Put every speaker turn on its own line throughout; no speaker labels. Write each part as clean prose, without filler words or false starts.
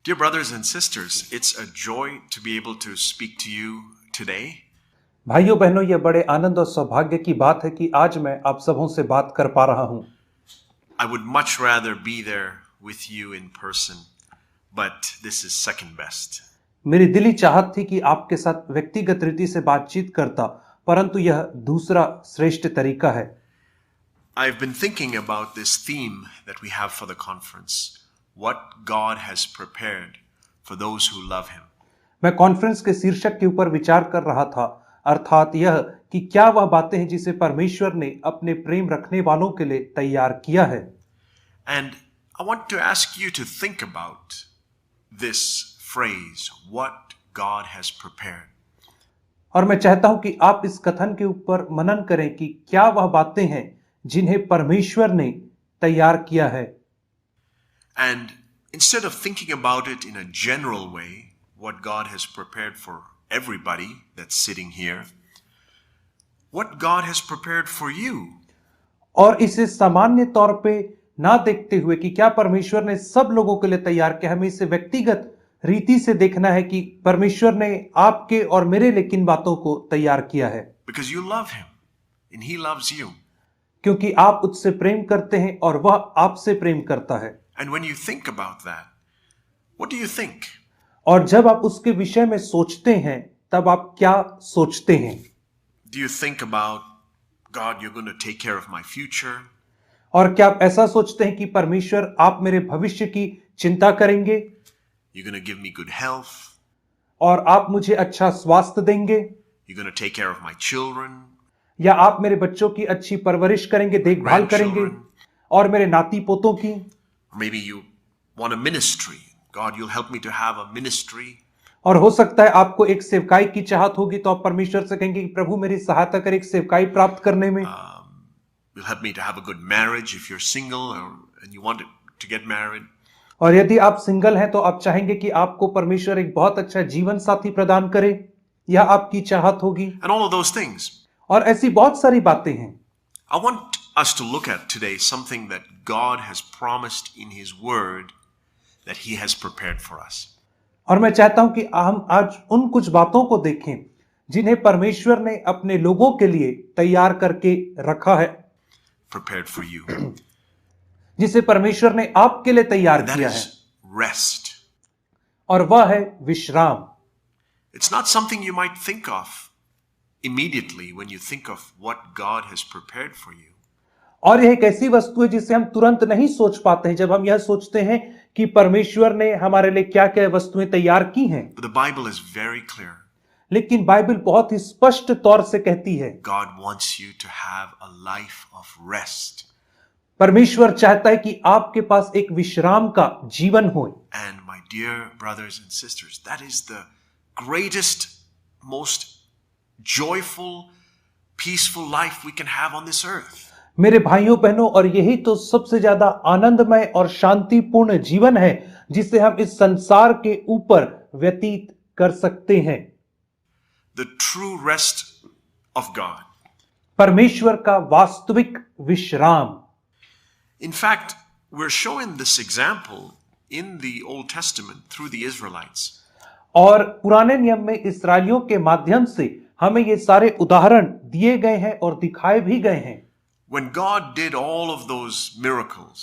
Dear brothers and sisters, it's a joy to be able to speak to you today.
भाइयों बहनों, यह बड़े आनंद और सौभाग्य की बात है कि आज मैं आप सबों से बात कर पा रहा हूं।
I would much rather be there with you in person, but this is second best.
मेरी दिली चाहत थी कि आपके साथ व्यक्तिगत रीति से बातचीत करता, परंतु यह दूसरा श्रेष्ठ तरीका है।
I've been thinking about this theme that we have for the conference, what God has prepared for those who love Him.
मैं कॉन्फ्रेंस के शीर्षक के ऊपर विचार कर रहा था, अर्थात यह कि क्या वह बातें हैं जिसे परमेश्वर ने अपने प्रेम रखने वालों के लिए तैयार किया है।
And I want to ask you to think about this phrase, what God has prepared.
और मैं चाहता हूं कि आप इस कथन के ऊपर मनन करें कि क्या वह बातें हैं जिन्हें परमेश्वर ने तैयार किया है।
And instead of thinking about it in a general way, what God has prepared for everybody that's sitting here, what God has prepared for you.
और इसे सामान्य तौर पे ना देखते हुए कि क्या परमेश्वर ने सब लोगों के लिए तैयार किया, हमें इसे व्यक्तिगत रीति से देखना है कि परमेश्वर ने आपके और मेरे लिए किन बातों को तैयार किया है।
Because you love Him and He loves you.
क्योंकि आप उससे प्रेम करते हैं और वह आपसे प्रेम करता है।
And when you think about that, what do you think?
और जब आप उसके विषय में सोचते हैं तब आप क्या सोचते हैं?
Do you think about, God, you're going to take care of my future?
और क्या आप ऐसा सोचते हैं कि परमेश्वर आप मेरे भविष्य की चिंता करेंगे
You're going to give me good health?
और आप मुझे अच्छा स्वास्थ्य देंगे,
You're going to take care of my children?
या आप मेरे बच्चों की अच्छी परवरिश करेंगे, देखभाल करेंगे, और मेरे नाती पोतों की।
Or maybe you want a ministry. God, you'll help me to have a ministry.
और हो सकता है आपको एक सेवकाई की चाहत होगी, तो आप परमेश्वर से कहेंगे कि प्रभु मेरी सहायता कर एक सेवकाई प्राप्त करने में।
You'll help me to have a good marriage if you're single and you want to get married.
और यदि आप सिंगल हैं तो आप चाहेंगे कि आपको परमेश्वर एक बहुत अच्छा जीवन साथी प्रदान करे, यह आपकी चाहत होगी।
And all of those things.
और ऐसी बहुत सारी बातें हैं।
I want us to look at today something that God has promised in His Word that He has prepared for us.
और मैं चाहता हूं कि हम आज उन कुछ बातों को देखें जिन्हें परमेश्वर ने अपने लोगों के लिए तैयार करके रखा है,
Prepared for you.
जिसे परमेश्वर ने आपके लिए तैयार
And that
किया है,
is rest.
और वह है विश्राम।
It's not something you might think of immediately when you think of what God has prepared for you.
और यह एक ऐसी वस्तु है जिसे हम तुरंत नहीं सोच पाते हैं जब हम यह सोचते हैं कि परमेश्वर ने हमारे लिए क्या क्या वस्तुएं तैयार की हैं।
But the Bible is very clear.
लेकिन बाइबल बहुत ही स्पष्ट तौर से कहती है,
God wants you to have a life of rest.
परमेश्वर चाहता है कि आपके पास एक विश्राम का जीवन हो।
And my dear brothers and sisters, that is the greatest, most joyful, peaceful life we can have on this earth.
मेरे भाइयों बहनों, और यही तो सबसे ज्यादा आनंदमय और शांतिपूर्ण जीवन है जिसे हम इस संसार के ऊपर व्यतीत कर सकते हैं।
The true rest of God.
परमेश्वर का वास्तविक विश्राम।
In fact, we're showing this example in the Old Testament through the Israelites.
और पुराने नियम में इस्राएलियों के माध्यम से हमें ये सारे उदाहरण दिए गए हैं और दिखाए भी गए हैं।
When God did all of those miracles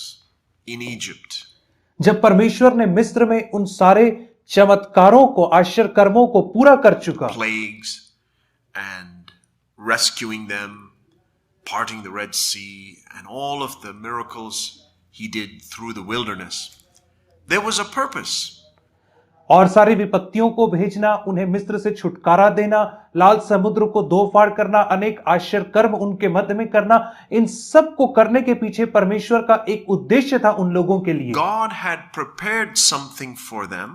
in Egypt,
जब परमेश्वर ने मिस्र में उन सारे चमत्कारों को, आश्चर्य कर्मों को पूरा कर चुका,
plagues and rescuing them, parting the Red Sea, and all of the miracles He did through the wilderness, there was a purpose.
और सारी विपत्तियों को भेजना, उन्हें मिस्र से छुटकारा देना, लाल समुद्र को दो फाड़ करना, अनेक आश्चर्य कर्म उनके मध्य में करना, इन सब को करने के पीछे परमेश्वर का एक उद्देश्य था उन लोगों के लिए।
God had prepared something for them,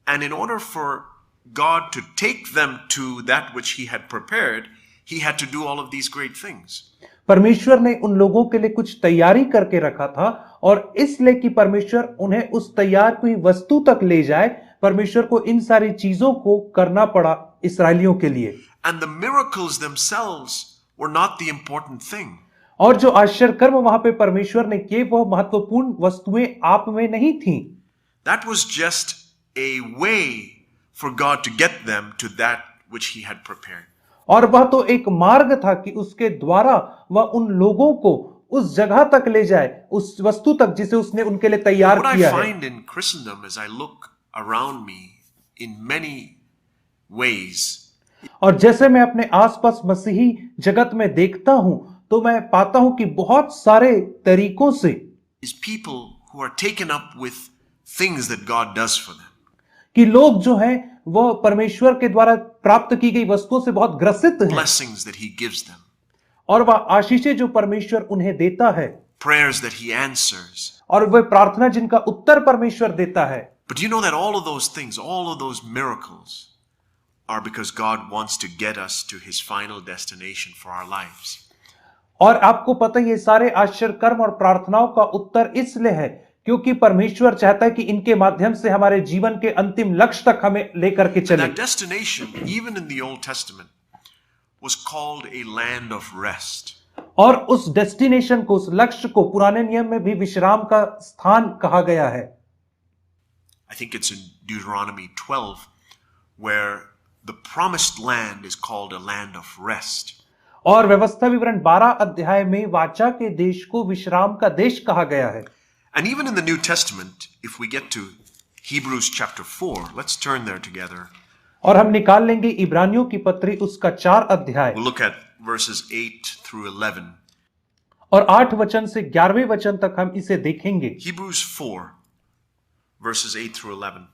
and in order for God to take them to that which He had prepared, He had to do all of these great things.
परमेश्वर ने उन लोगों के लिए कुछ तैयारी करके रखा था, और इसलिए कि परमेश्वर उन्हें उस तैयार हुई वस्तु तक ले जाए, परमेश्वर को इन सारी चीजों को करना पड़ा इस्राएलियों के लिए।
And the miracles themselves were not the important thing.
और जो आश्चर्य कर्म वहां पे परमेश्वर ने किए, वह महत्वपूर्ण वस्तुएं आप में नहीं थी।
that was just a way for God to get them to that which he had prepared.
और वह तो एक मार्ग था कि उसके द्वारा वह उन लोगों को उस जगह तक ले जाए, उस वस्तु तक जिसे उसने उनके लिए तैयार
What I
किया है।
find in Christendom as I look around me in many ways
और जैसे मैं अपने आसपास मसीही जगत में देखता हूं तो मैं पाता हूं कि बहुत सारे तरीकों से
is people who are taken up with things that God does for them.
कि लोग जो हैं वह परमेश्वर के द्वारा प्राप्त की गई वस्तुओं से बहुत ग्रसित हैं
Blessings that he gives them.
और वह आशीषें जो परमेश्वर उन्हें देता है
Prayers that he answers.
और वह प्रार्थना जिनका उत्तर परमेश्वर देता है।
But you know that all of those things, all of those miracles are because God wants to get us to his final destination for our lives.
और आपको पता है ये सारे आश्चर्य कर्म और प्रार्थनाओं का उत्तर इसलिए है क्योंकि परमेश्वर चाहता है कि इनके माध्यम से हमारे जीवन के अंतिम लक्ष्य तक हमें लेकर के चले।
That destination, even in the Old Testament, was called a land of rest.
और उस डेस्टिनेशन को, उस लक्ष्य को पुराने नियम में भी विश्राम का स्थान कहा गया है।
I think it's in Deuteronomy 12 where the promised land is called a land of rest.
और व्यवस्था विवरण 12 अध्याय में वाचा के देश को विश्राम का देश कहा गया है।
And even in the New Testament, if we get to Hebrews chapter 4, let's turn there together.
और हम निकाल लेंगे इब्रानियों की पत्री उसका 4 अध्याय
We'll look at verses 8 through 11.
और 8 वचन से 11वें वचन तक हम इसे देखेंगे।
Hebrews 4, verses 8 through 11.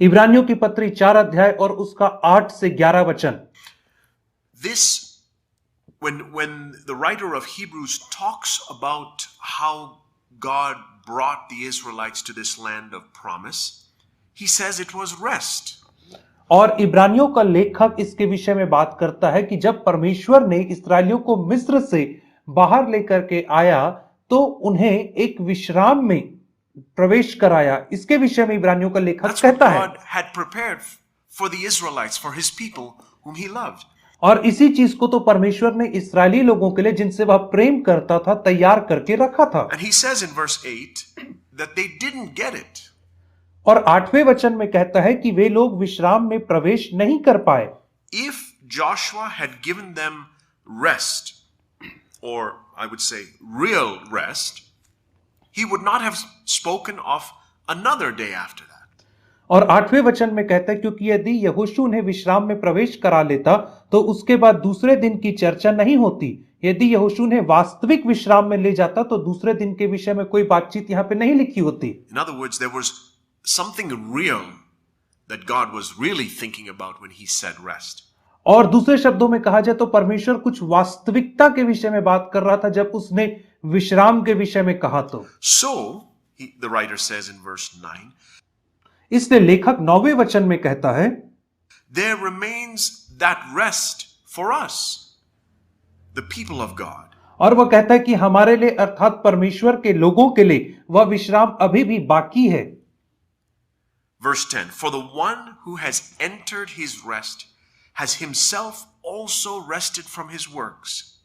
इब्रानियों की पत्री 4 अध्याय और उसका 8 से 11 वचन।
This, when the writer of Hebrews talks about how God brought the Israelites to this land of promise, he says it was rest.
और इब्रानियों का लेखक इसके विषय में बात करता है कि जब परमेश्वर ने इस्राएलियों को मिस्र से बाहर लेकर के आया तो उन्हें एक विश्राम में प्रवेश कराया। इसके विषय में इब्रानियों का लेखक
That's what
कहता है।
God had prepared for the Israelites, for his people whom he loved.
और इसी चीज को तो परमेश्वर ने इस्राएली लोगों के लिए जिनसे वह प्रेम करता था तैयार करके रखा था।
And he says in verse 8 that they didn't get it.
और 8वें वचन में कहता है कि वे लोग विश्राम में प्रवेश नहीं कर पाए।
If Joshua had given them rest, or I would say real rest, he would not have spoken of another day after that.
और 8वें वचन में कहता है क्योंकि यदि यहोशू उन्हें विश्राम में प्रवेश करा लेता तो उसके बाद दूसरे दिन की चर्चा नहीं होती। यदि यहोशू उन्हें वास्तविक विश्राम में ले जाता तो दूसरे दिन के विषय में कोई बातचीत यहाँ पे नहीं लिखी होती।
In other words, there was something real that God was really thinking about when he said rest.
और दूसरे शब्दों में कहा जाए तो परमेश्वर कुछ वास्तविकता के विषय में बात कर रहा था जब उसने विश्राम के विषय में कहा तो।
So, the writer says in verse 9,
इसलिए लेखक 9वें वचन में कहता है
there remains that rest for us, the people of God.
और वह कहता है कि हमारे लिए अर्थात परमेश्वर के लोगों के लिए वह विश्राम अभी भी बाकी है।
Verse 10, for the one who has entered his rest has himself also rested from his works,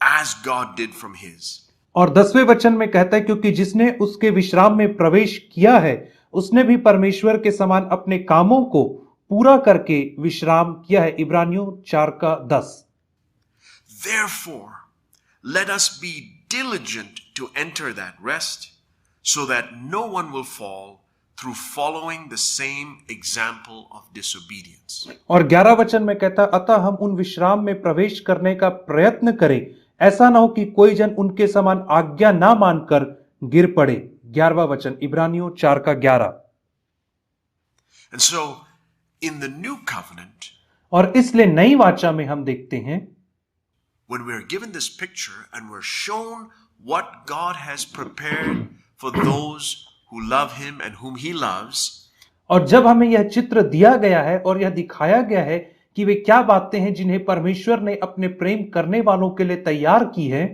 as God did from his.
और 10वें वचन में कहता है क्योंकि जिसने उसके विश्राम में प्रवेश किया है उसने भी परमेश्वर के समान अपने कामों को पूरा करके विश्राम किया है। इब्रानियों 4 का 10।
Therefore, let us be diligent to enter that rest, so that no one will fall through following the same example of disobedience.
और 11 वचन में कहता है अतः हम उन विश्राम में प्रवेश करने का प्रयत्न करें, ऐसा ना हो कि कोई जन उनके समान आज्ञा ना मानकर गिर पड़े। 11वां वचन इब्रानियों 4 का 11।
And so, in the new covenant,
और इसलिए नई वाचा में हम देखते हैं
when we are given this picture and we're shown what God has prepared for those who love him and whom he loves,
और जब हमें यह चित्र दिया गया है और यह दिखाया गया है कि वे क्या बातें हैं जिन्हें परमेश्वर ने अपने प्रेम करने वालों के लिए तैयार की है,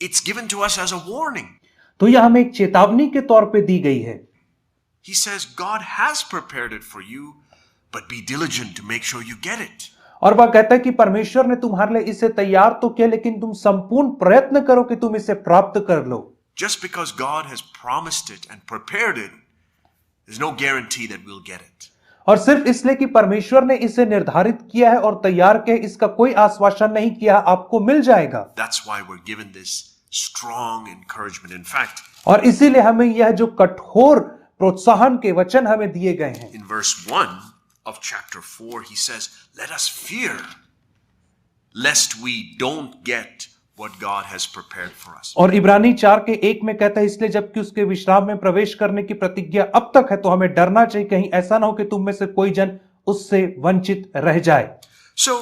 it's given to us as a warning.
तो यह हमें एक चेतावनी के तौर पे दी गई है।
He says God has prepared it for you, but be diligent to make sure you get it.
और वह कहता है कि परमेश्वर ने तुम्हारे लिए इसे तैयार तो किया लेकिन तुम संपूर्ण प्रयत्न करो कि तुम इसे प्राप्त कर लो।
Just because God has promised it and prepared it, there's no guarantee that we'll get it.
और सिर्फ इसलिए कि परमेश्वर ने इसे निर्धारित किया है और तैयार किया है, इसका कोई आश्वासन नहीं किया आपको मिल जाएगा.
That's why we're given this strong encouragement. In fact,
और इसीलिए हमें यह जो कठोर प्रोत्साहन के वचन हमें दिए गए हैं.
in verse 1 of chapter 4, he says, let us fear lest we don't get what God has prepared for us.
और इब्रानी 4 के 1 में कहता है, इसलिए जबकि उसके विश्राम में प्रवेश करने की प्रतिज्ञा अब तक है, तो हमें डरना चाहिए कहीं ऐसा ना हो कि तुम में से कोई जन उससे वंचित रह जाए.
So,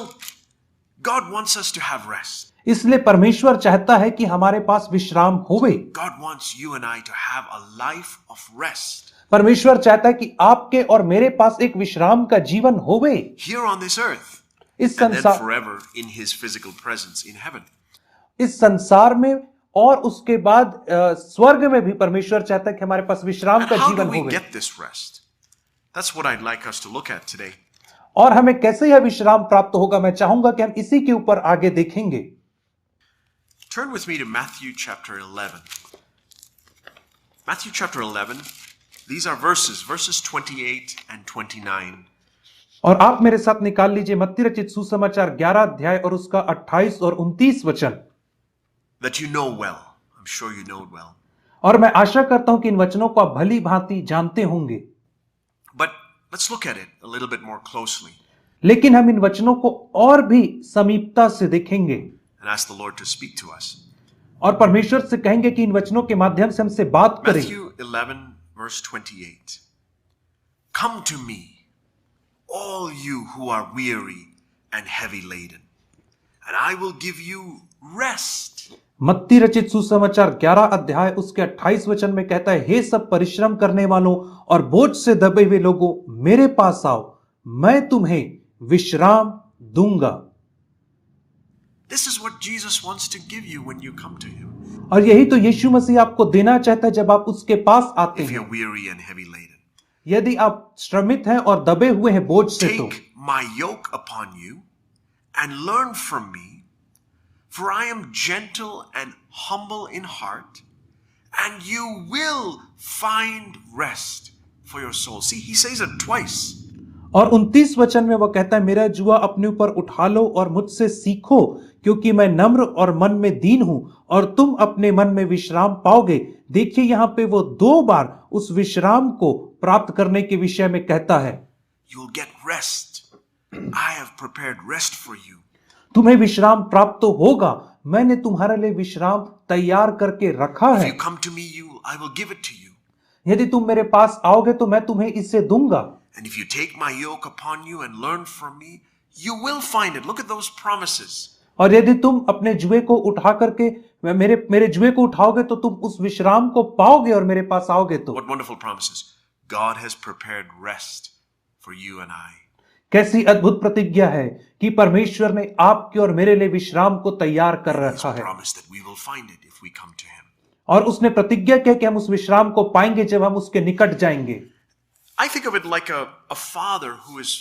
God wants us to have rest.
इसलिए परमेश्वर चाहता है कि हमारे पास विश्राम होवे.
God wants you and I to have a life of rest
परमेश्वर चाहता है कि आपके और मेरे पास एक विश्राम का जीवन होवे
here on this earth
इस
and then
संसार
forever in His physical presence in heaven.
इस संसार में और उसके बाद स्वर्ग में भी परमेश्वर चाहता है कि हमारे पास विश्राम
And
का
how do
जीवन
we
होवे.
get this rest? That's what I'd like us to look at today.
और हमें कैसे यह विश्राम प्राप्त होगा, मैं चाहूंगा कि हम इसी के ऊपर आगे देखेंगे.
Turn with me to Matthew chapter 11. Matthew chapter 11. These are verses 28 and 29.
और आप मेरे साथ निकाल लीजिए मत्ती रचित सुसमाचार 11 अध्याय और उसका 28 और 29 वचन.
That you know well. I'm sure you know it well.
और मैं आशा करता हूं कि इन वचनों को आप भली भांति जानते होंगे.
But let's look at it a little bit more closely
लेकिन हम इन वचनों को और भी समीपता से देखेंगे
and ask the Lord to speak to us.
और परमेश्वर से कहेंगे कि इन वचनों के माध्यम से हमसे बात करें.
Matthew 11 verse 28. Come to me, all you who are weary and heavy laden, and I will give you rest.
मत्ती रचित सुसमाचार 11 अध्याय उसके 28 वचन में कहता है, हे सब परिश्रम करने वालों और बोझ से दबे हुए लोगों, मेरे पास आओ, मैं तुम्हें विश्राम दूंगा.
This is what Jesus wants to give you when you come to Him.
और यही तो यीशु मसीह आपको देना चाहता है जब आप उसके पास आते
If
हैं.
you're weary and heavy laden,
यदि आप श्रमित हैं और दबे हुए हैं बोझ से, तो
take my yoke upon you and learn from me, for I am gentle and humble in heart, and you will find rest for your soul. See, he says it twice.
और 29 वचन में वह कहता है, मेरा जुआ अपने ऊपर उठा लो और मुझसे सीखो, क्योंकि मैं नम्र और मन में दीन हूं, और तुम अपने मन में विश्राम पाओगे. देखिए यहां पे वो 2 बार उस विश्राम को प्राप्त करने के विषय में कहता है.
You'll get rest. I have prepared rest for you.
तुम्हें विश्राम प्राप्त तो होगा, मैंने तुम्हारे लिए विश्राम तैयार करके रखा
If
है.
you come to me, I will give it to you.
यदि तुम मेरे पास आओगे तो मैं तुम्हें इसे दूंगा.
And if you take my yoke upon you and learn from me, you will find it. Look at those promises.
और यदि तुम अपने जुए को उठा करके मेरे जुए को उठाओगे तो तुम उस विश्राम को पाओगे और मेरे पास आओगे तो.
What wonderful promises. God has prepared rest for you and I.
कैसी अद्भुत प्रतिज्ञा है कि परमेश्वर ने आपके और मेरे लिए विश्राम को तैयार कर
He's
रखा है.
promised that we will find it if we come to Him.
और उसने प्रतिज्ञा किया कि हम उस विश्राम को पाएंगे जब हम उसके निकट जाएंगे.
I think of it like a father who has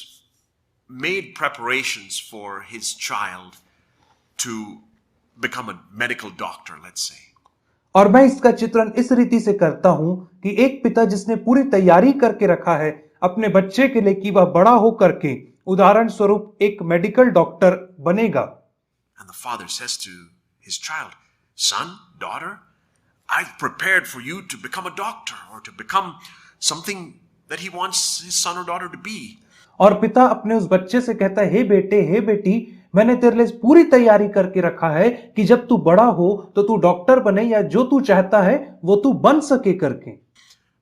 made preparations for his child to become a medical doctor, let's say.
और मैं इसका चित्रण इस रीति से करता हूं कि एक पिता जिसने पूरी तैयारी करके रखा है अपने बच्चे के लिए कि वह बड़ा हो करके उदाहरण स्वरूप एक मेडिकल डॉक्टर बनेगा.
And the father says to his child, son, daughter, I've prepared for you to become a doctor or to become something that he wants his son or daughter to be.
और पिता अपने उस बच्चे से कहता है, हे बेटे, हे बेटी, मैंने तेरे लिए पूरी तैयारी करके रखा है कि जब तू बड़ा हो तो तू डॉक्टर बने या जो तू चाहता है वो तू बन सके करके.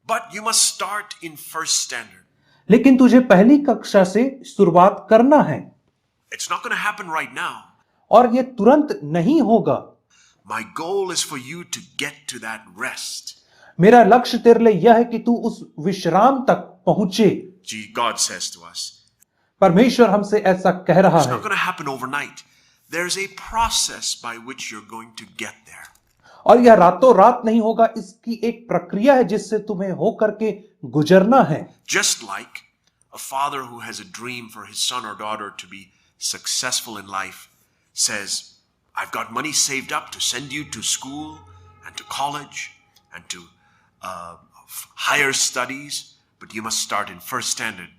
But you must start in first standard.
लेकिन तुझे पहली कक्षा से शुरुआत करना है.
It's not going to happen right now.
और ये तुरंत नहीं होगा.
My goal is for you to get to that rest.
मेरा लक्ष्य तेरे लिए यह है कि तू उस विश्राम तक पहुंचे.
God says to us.
परमेश्वर हमसे ऐसा कह रहा
It's
है.
not going to happen overnight. There's a process by which you're going to get there.
और यह रातों रात नहीं होगा, इसकी एक प्रक्रिया है जिससे तुम्हें हो करके गुजरना है.
Just like a father who has a dream for his son or daughter to be successful in life says, I've got money saved up to send you to school and to college. and to higher studies, but you must start in first standard.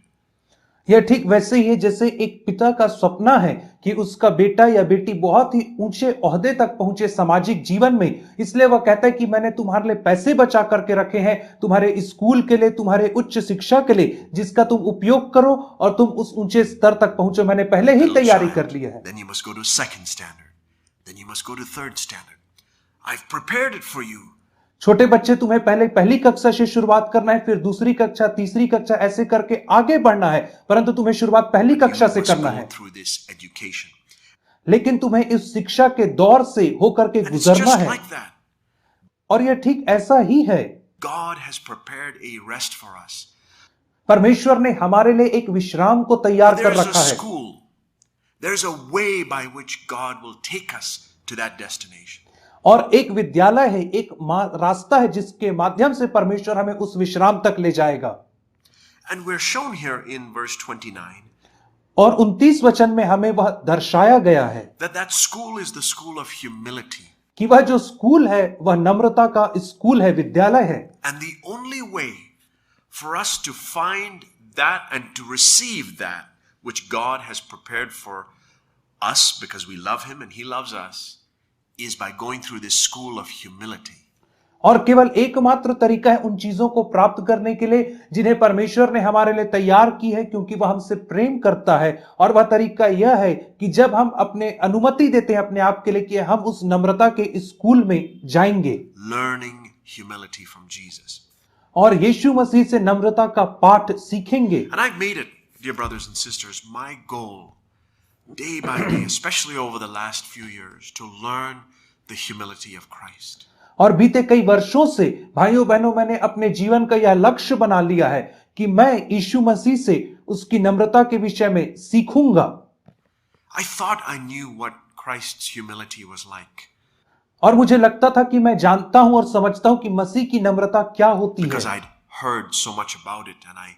यह ठीक वैसे ही है जैसे एक पिता का सपना है कि उसका बेटा या बेटी बहुत ही ऊंचे ओहदे तक पहुंचे सामाजिक जीवन में, इसलिए वह कहता है कि मैंने तुम्हारे लिए पैसे बचा करके रखे हैं तुम्हारे स्कूल के लिए, तुम्हारे उच्च शिक्षा के लिए, जिसका तुम उपयोग करो और तुम उस ऊंचे स्तर तक पहुंचो। मैंने पहले ही
Little
तैयारी
child,
कर ली है।
then you must go to second standard. Then you must go to third standard. I've prepared it for you.
छोटे बच्चे, तुम्हें पहले पहली कक्षा से शुरुआत करना है, फिर दूसरी कक्षा, तीसरी कक्षा, ऐसे करके आगे बढ़ना है, परंतु तुम्हें शुरुआत पहली कक्षा
You
से
must
करना
go
है।
through this education.
लेकिन तुम्हें इस शिक्षा के दौर से होकर के
And it's
गुजरना
just
है,
like that.
और यह ठीक ऐसा ही है।
God has prepared a rest for us.
परमेश्वर ने हमारे लिए एक विश्राम को तैयार कर
There's a
रखा है,
school. There's a way by which God will take us to that destination.
और एक विद्यालय है, एक रास्ता है जिसके माध्यम से परमेश्वर हमें उस विश्राम तक ले जाएगा।
And we're shown here in verse 29
और 29 वचन में हमें वह दर्शाया गया है
that that school is the school of humility.
कि वह जो स्कूल है वह नम्रता का स्कूल है, विद्यालय है।
And the only way for us to find that and to receive that which God has prepared for us because we love Him and He loves us is by going through this school of humility.
और केवल एकमात्र तरीका है उन चीजों को प्राप्त करने के लिए जिन्हें परमेश्वर ने हमारे लिए तैयार की है, क्योंकि वह हमसे प्रेम करता है। और वह तरीका यह है कि जब हम अपने अनुमति देते हैं अपने आप के लिए कि हम उस नम्रता के स्कूल में जाएंगे,
Learning humility from Jesus.
और यीशु मसीह से नम्रता का पाठ सीखेंगे।
And I've made it, dear brothers and sisters, my goal day by day, especially over the last few years, to learn the humility of Christ.
और बीते कई वर्षों से भाइयों बहनों मैंने अपने जीवन का यह लक्ष्य बना लिया है कि मैं यीशु मसीह से उसकी नम्रता के विषय में सीखूंगा।
I thought I knew what Christ's humility was like
और मुझे लगता था कि मैं जानता हूं और समझता हूं कि मसीह की नम्रता क्या होती
because
है,
I'd heard so much about it and I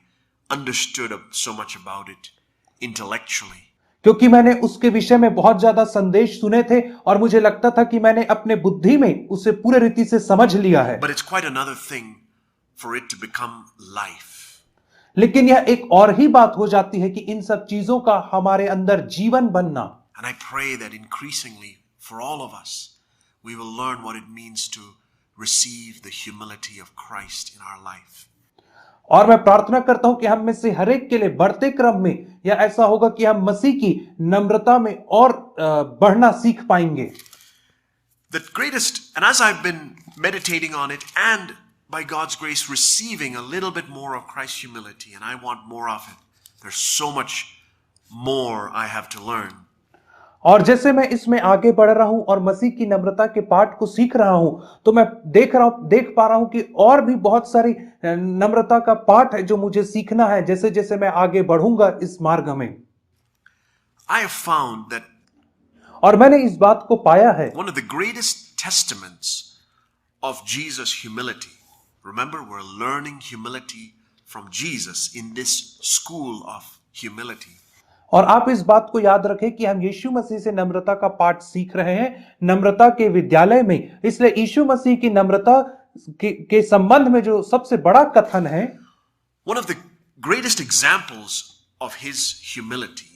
understood so much about it intellectually.
क्योंकि मैंने उसके विषय में बहुत ज्यादा संदेश सुने थे और मुझे लगता था कि मैंने अपने बुद्धि में उसे पूरे रीति से समझ लिया है।
But it's quite another thing for it to become life.
लेकिन यह एक और ही बात हो जाती है कि इन सब चीजों का हमारे अंदर जीवन बनना।
And I pray that increasingly for all of us, we will learn what it means to receive the humility of Christ in our life.
और मैं प्रार्थना करता हूं कि हम में से हर एक के लिए बढ़ते क्रम में या ऐसा होगा कि हम मसीह की नम्रता में और बढ़ना सीख पाएंगे।
The greatest, and as I've been meditating on it and by God's grace receiving a little bit more of Christ's humility, and I want more of it, there's so much more I have to learn.
और जैसे मैं इसमें आगे बढ़ रहा हूं और मसीह की नम्रता के पाठ को सीख रहा हूं, तो मैं देख पा रहा हूं कि और भी बहुत सारी नम्रता का पाठ है जो मुझे सीखना है जैसे जैसे मैं आगे बढ़ूंगा इस मार्ग में।
I have found that
और मैंने इस बात को पाया है,
one of the greatest testaments of Jesus' humility, remember we're learning humility from Jesus in this school of humility.
और आप इस बात को याद रखें कि हम यीशु मसीह से नम्रता का पाठ सीख रहे हैं नम्रता के विद्यालय में। इसलिए यीशु मसीह की नम्रता के संबंध में जो सबसे बड़ा कथन है,
One of the greatest examples of his humility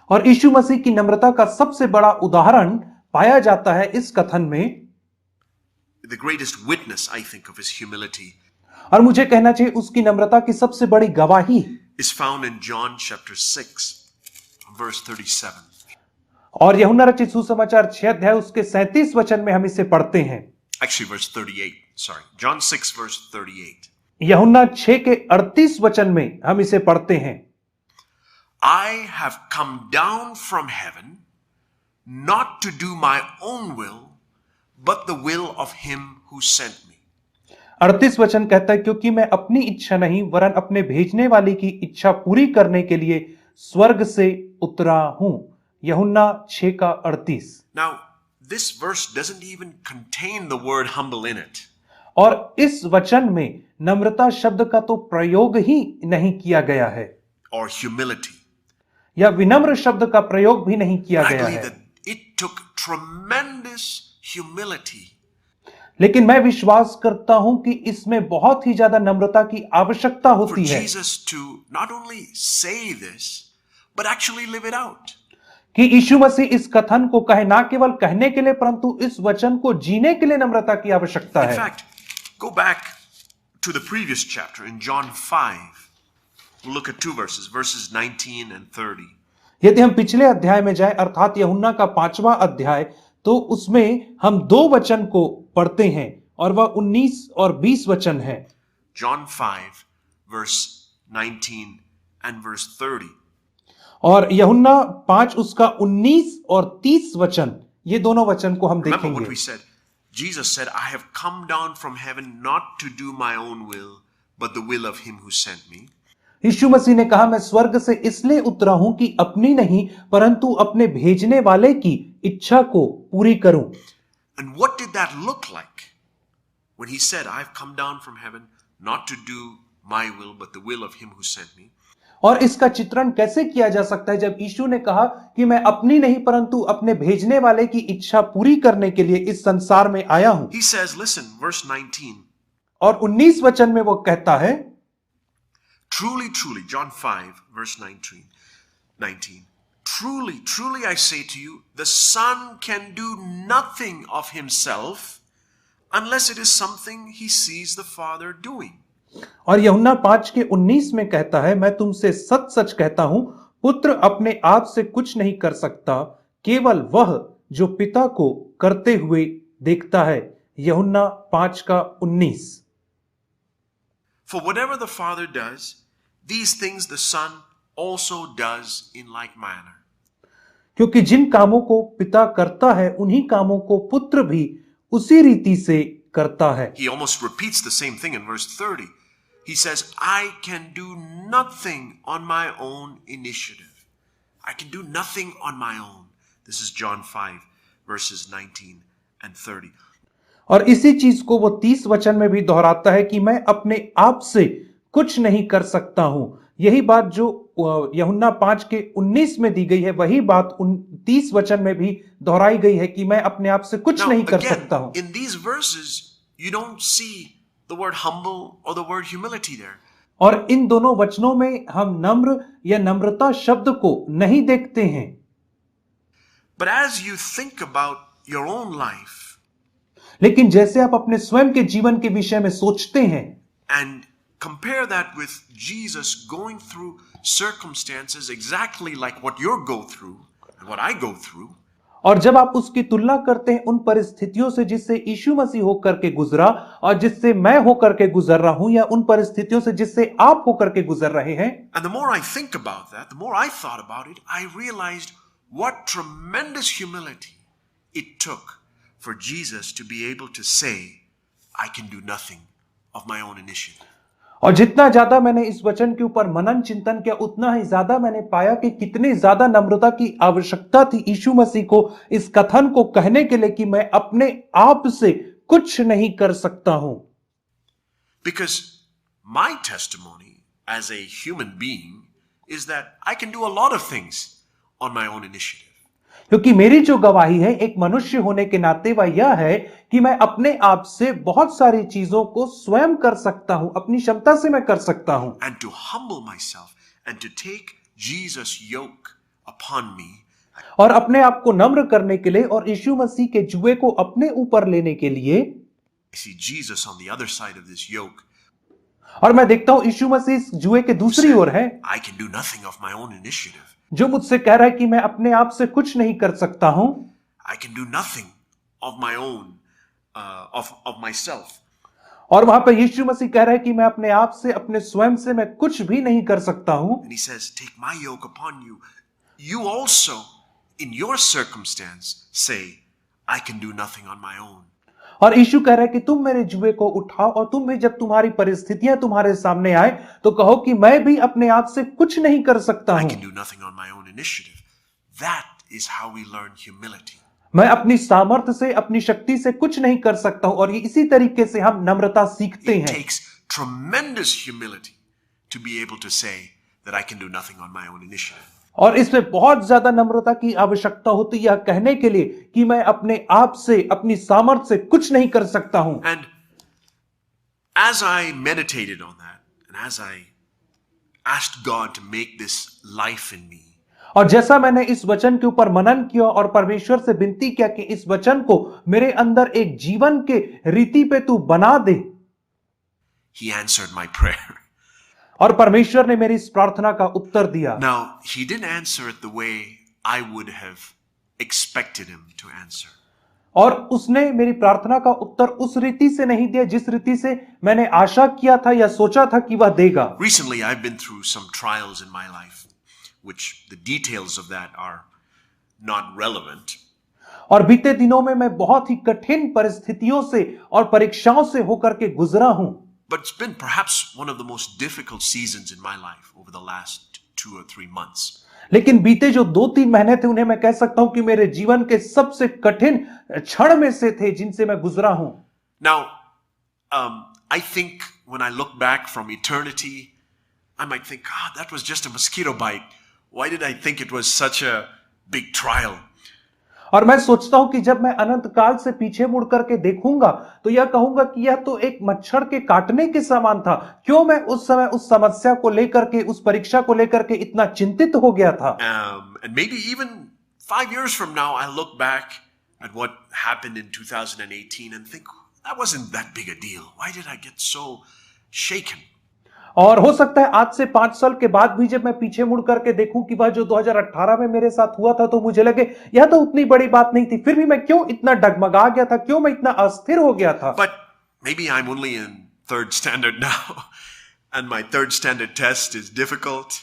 और यीशु मसीह की नम्रता का सबसे बड़ा उदाहरण पाया जाता है इस कथन में,
the greatest witness, I think, of his humility
और मुझे कहना चाहिए उसकी नम्रता की सबसे बड़ी गवाही
is found in John chapter 6, verse 37.
और यूहन्ना रचित सुसमाचार 6 अध्याय उसके 37 वचन में हम इसे पढ़ते हैं।
Actually, verse 38. Sorry. John 6, verse 38.
यूहन्ना 6 के 38 वचन में हम इसे पढ़ते हैं।
I have come down from heaven not to do my own will, but the will of him who sent me.
38 वचन कहता है, क्योंकि मैं अपनी इच्छा नहीं वरन अपने भेजने वाले की इच्छा पूरी करने के लिए स्वर्ग से उतरा हूं। यूहन्ना 6 का 38।
Now, this verse doesn't even contain the word humble in it.
और इस वचन में नम्रता शब्द का तो प्रयोग ही नहीं किया गया है,
Or humility.
या विनम्र शब्द का प्रयोग भी नहीं किया
I
गया
believe
है।
that it took tremendous humility
लेकिन मैं विश्वास करता हूं कि इसमें बहुत ही ज्यादा नम्रता की आवश्यकता
For
होती है
Jesus to not only say this, but actually live it out.
कि यीशु मसीह इस कथन को कहे, ना केवल कहने के लिए परंतु इस वचन को जीने के लिए नम्रता की आवश्यकता
In
है।
fact, go back to the previous chapter in John 5. We'll look at two verses, verses 19 and 30.
यदि हम पिछले अध्याय में जाएं, अर्थात यूहन्ना का 5वां अध्याय, तो उसमें हम 2 वचन को पढ़ते हैं और वह 19 और 20 वचन है।
John 5, verse 19 and verse 30.
और यूहन्ना 5 उसका 19 और 30 वचन, ये दोनों वचन को हम
Remember what
देखेंगे।
we said. Jesus said, I have come down from heaven not to do my own will, but the will of him who sent me.
यीशु मसीह ने कहा, मैं स्वर्ग से इसलिए उतरा हूं कि अपनी नहीं परंतु अपने भेजने वाले की इच्छा को पूरी करूं।
And what did that look like? When he said, I have come down from heaven not to do my will, but the will of him who sent me.
और इसका चित्रण कैसे किया जा सकता है जब यीशु ने कहा कि मैं अपनी नहीं परंतु अपने भेजने वाले की इच्छा पूरी करने के लिए इस संसार में आया हूं।
He says, listen, verse 19.
और 19 वचन में वो कहता है,
Truly, truly, John 5, verse 19. Truly, truly, I say to you, the Son can do nothing of himself unless it is something he sees the Father doing.
और यूहन्ना 5 के 19 में कहता है, मैं तुमसे सच सच कहता हूं, पुत्र अपने आप से कुछ नहीं कर सकता, केवल वह जो पिता को करते हुए देखता है। यूहन्ना 5 का 19।
For whatever the Father does, these things the Son also does in like manner.
क्योंकि जिन कामों को पिता करता है उन्हीं कामों को पुत्र भी उसी रीति से करता है।
He almost repeats the same thing in verse 30. He says, I can do nothing on my own initiative. I can do nothing on my own. This is John 5, verses 19 and 30.
और इसी चीज को वो 30 वचन में भी दोहराता है कि मैं अपने आप से कुछ नहीं कर सकता हूं। यही बात जो यूहन्ना 5 के 19 में दी गई है, वही बात 30 वचन में भी दोहराई गई है कि मैं अपने आप से कुछ
Now,
नहीं कर
again,
सकता हूं।
in these verses, you don't see the word humble or the word humility there.
और इन दोनों वचनों में हम नम्र या नम्रता शब्द को नहीं देखते हैं।
But as you think about your own life
लेकिन जैसे आप अपने स्वयं के जीवन के विषय में सोचते हैं
and compare that with Jesus going through circumstances exactly like what you go through and what I go through,
और जब आप उसकी तुलना करते हैं उन परिस्थितियों से जिससे यीशु मसीह होकर के गुजरा और जिससे मैं होकर के गुजर रहा हूं, या उन परिस्थितियों से जिससे आप होकर के गुजर रहे हैं,
and the more I think about that, the more I thought about it, I realized what tremendous humility it took for Jesus to be able to say, I can do nothing of my own initiative.
और जितना ज्यादा मैंने इस वचन के ऊपर मनन चिंतन किया, उतना ही ज्यादा मैंने पाया कि कितनी ज्यादा नम्रता की आवश्यकता थी यीशु मसीह को इस कथन को कहने के लिए कि मैं अपने आप से कुछ नहीं कर सकता हूं।
Because my testimony as a human being is that I can do a lot of things on my own initiative.
क्योंकि मेरी जो गवाही है एक मनुष्य होने के नाते वह यह है कि मैं अपने आप से बहुत सारी चीजों को स्वयं कर सकता हूं, अपनी क्षमता से मैं कर सकता हूं।
And to humble myself and to take Jesus' yoke upon me.
और अपने आप को नम्र करने के लिए और यीशु मसीह के जुए को अपने ऊपर लेने के लिए।
I see Jesus on the other side of this yoke.
और मैं देखता हूं यीशु मसीह इस जुए के दूसरी ओर है,
I can do nothing of my own initiative.
जो मुझसे कह रहा है कि मैं अपने आप से कुछ नहीं कर सकता हूं।
I can do nothing of my own, of myself.
और वहां पर यीशु मसीह कह रहा है कि मैं अपने आप से, अपने स्वयं से मैं कुछ भी नहीं कर सकता हूं।
And he says, take my yoke upon you. You also, in your circumstance, say, I can do nothing on my own.
और यीशु कह रहा है कि तुम मेरे जुए को उठाओ और तुम भी जब तुम्हारी परिस्थितियां तुम्हारे सामने आए तो कहो कि मैं भी अपने आप से कुछ नहीं कर सकता
I
हूं।
can do nothing on my own initiative. That is how we learn humility.
मैं अपनी सामर्थ्य से, अपनी शक्ति से कुछ नहीं कर सकता हूं, और ये इसी तरीके से हम नम्रता सीखते
It
हैं।
takes tremendous humility to be able to say that I can do nothing on my own initiative.
और इसमें बहुत ज्यादा नम्रता की आवश्यकता होती है यह कहने के लिए कि मैं अपने आप से, अपनी सामर्थ्य से कुछ नहीं कर सकता हूं।
And as I meditated on that, and as I asked God to make this life in me,
और जैसा मैंने इस वचन के ऊपर मनन किया और परमेश्वर से विनती किया कि इस वचन को मेरे अंदर एक जीवन के रीति पे तू बना दे,
He answered my prayer.
और परमेश्वर ने मेरी इस प्रार्थना का उत्तर दिया।
Now, He didn't answer it the way I would have expected Him to answer.
और उसने मेरी प्रार्थना का उत्तर उस रीति से नहीं दिया जिस रीति से मैंने आशा किया था या सोचा था कि वह देगा।
Recently, I've been through some trials in my life, which the details of that are not relevant.
और बीते दिनों में मैं बहुत ही कठिन परिस्थितियों से और परीक्षाओं से होकर के गुजरा हूं।
But it's been perhaps one of the most difficult seasons in my life over the last 2 or 3 months.
लेकिन बीते जो 2-3 महीने थे उन्हें मैं कह सकता हूं कि मेरे जीवन के सबसे कठिन क्षण में से थे जिनसे मैं गुजरा हूं।
Now, I think when I look back from eternity, I might think, God, that was just a mosquito bite. Why did I think it was such a big trial?
और मैं सोचता हूं कि जब मैं अनंत काल से पीछे मुड़ करके देखूंगा तो यह कहूंगा कि यह तो एक मच्छर के काटने के समान था। क्यों मैं उस समय उस समस्या को लेकर के, उस परीक्षा को लेकर के इतना चिंतित हो गया था।
And maybe even 5 years from now, I look back at what happened in 2018 and think, that wasn't that big a deal. Why did I get so shaken?
और हो सकता है आज से 5 साल के बाद भी जब मैं पीछे मुड़ करके देखूं कि वह जो 2018 में मेरे साथ हुआ था तो मुझे लगे यह तो उतनी बड़ी बात नहीं थी, फिर भी मैं क्यों इतना डगमगा गया था, क्यों मैं इतना अस्थिर हो गया था।
But maybe I'm only in 3rd standard now, and my 3rd standard test is difficult.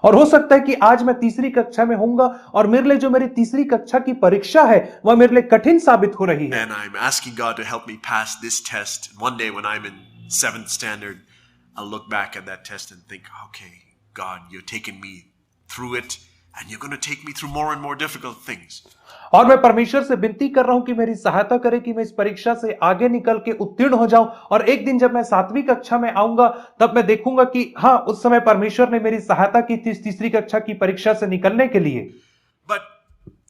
और हो सकता है कि आज मैं तीसरी कक्षा में होऊंगा और मेरे लिए जो मेरी तीसरी कक्षा की परीक्षा है वह मेरे लिए कठिन साबित हो रही है।
And I'm asking God to help me pass this test. One day when I'm in 7th standard, I'll look back at that test and think, okay, God, you're taking me through it, and you're going to take me through more and more difficult things.
और मैं परमेश्वर से विनती कर रहा हूं कि मेरी सहायता करे कि मैं इस परीक्षा से आगे निकल के उत्तीर्ण हो जाऊं, और एक दिन जब मैं 7वीं कक्षा में आऊंगा तब मैं देखूंगा कि हाँ, उस समय परमेश्वर ने मेरी सहायता की थी तीसरी कक्षा की परीक्षा से निकलने के लिए।
But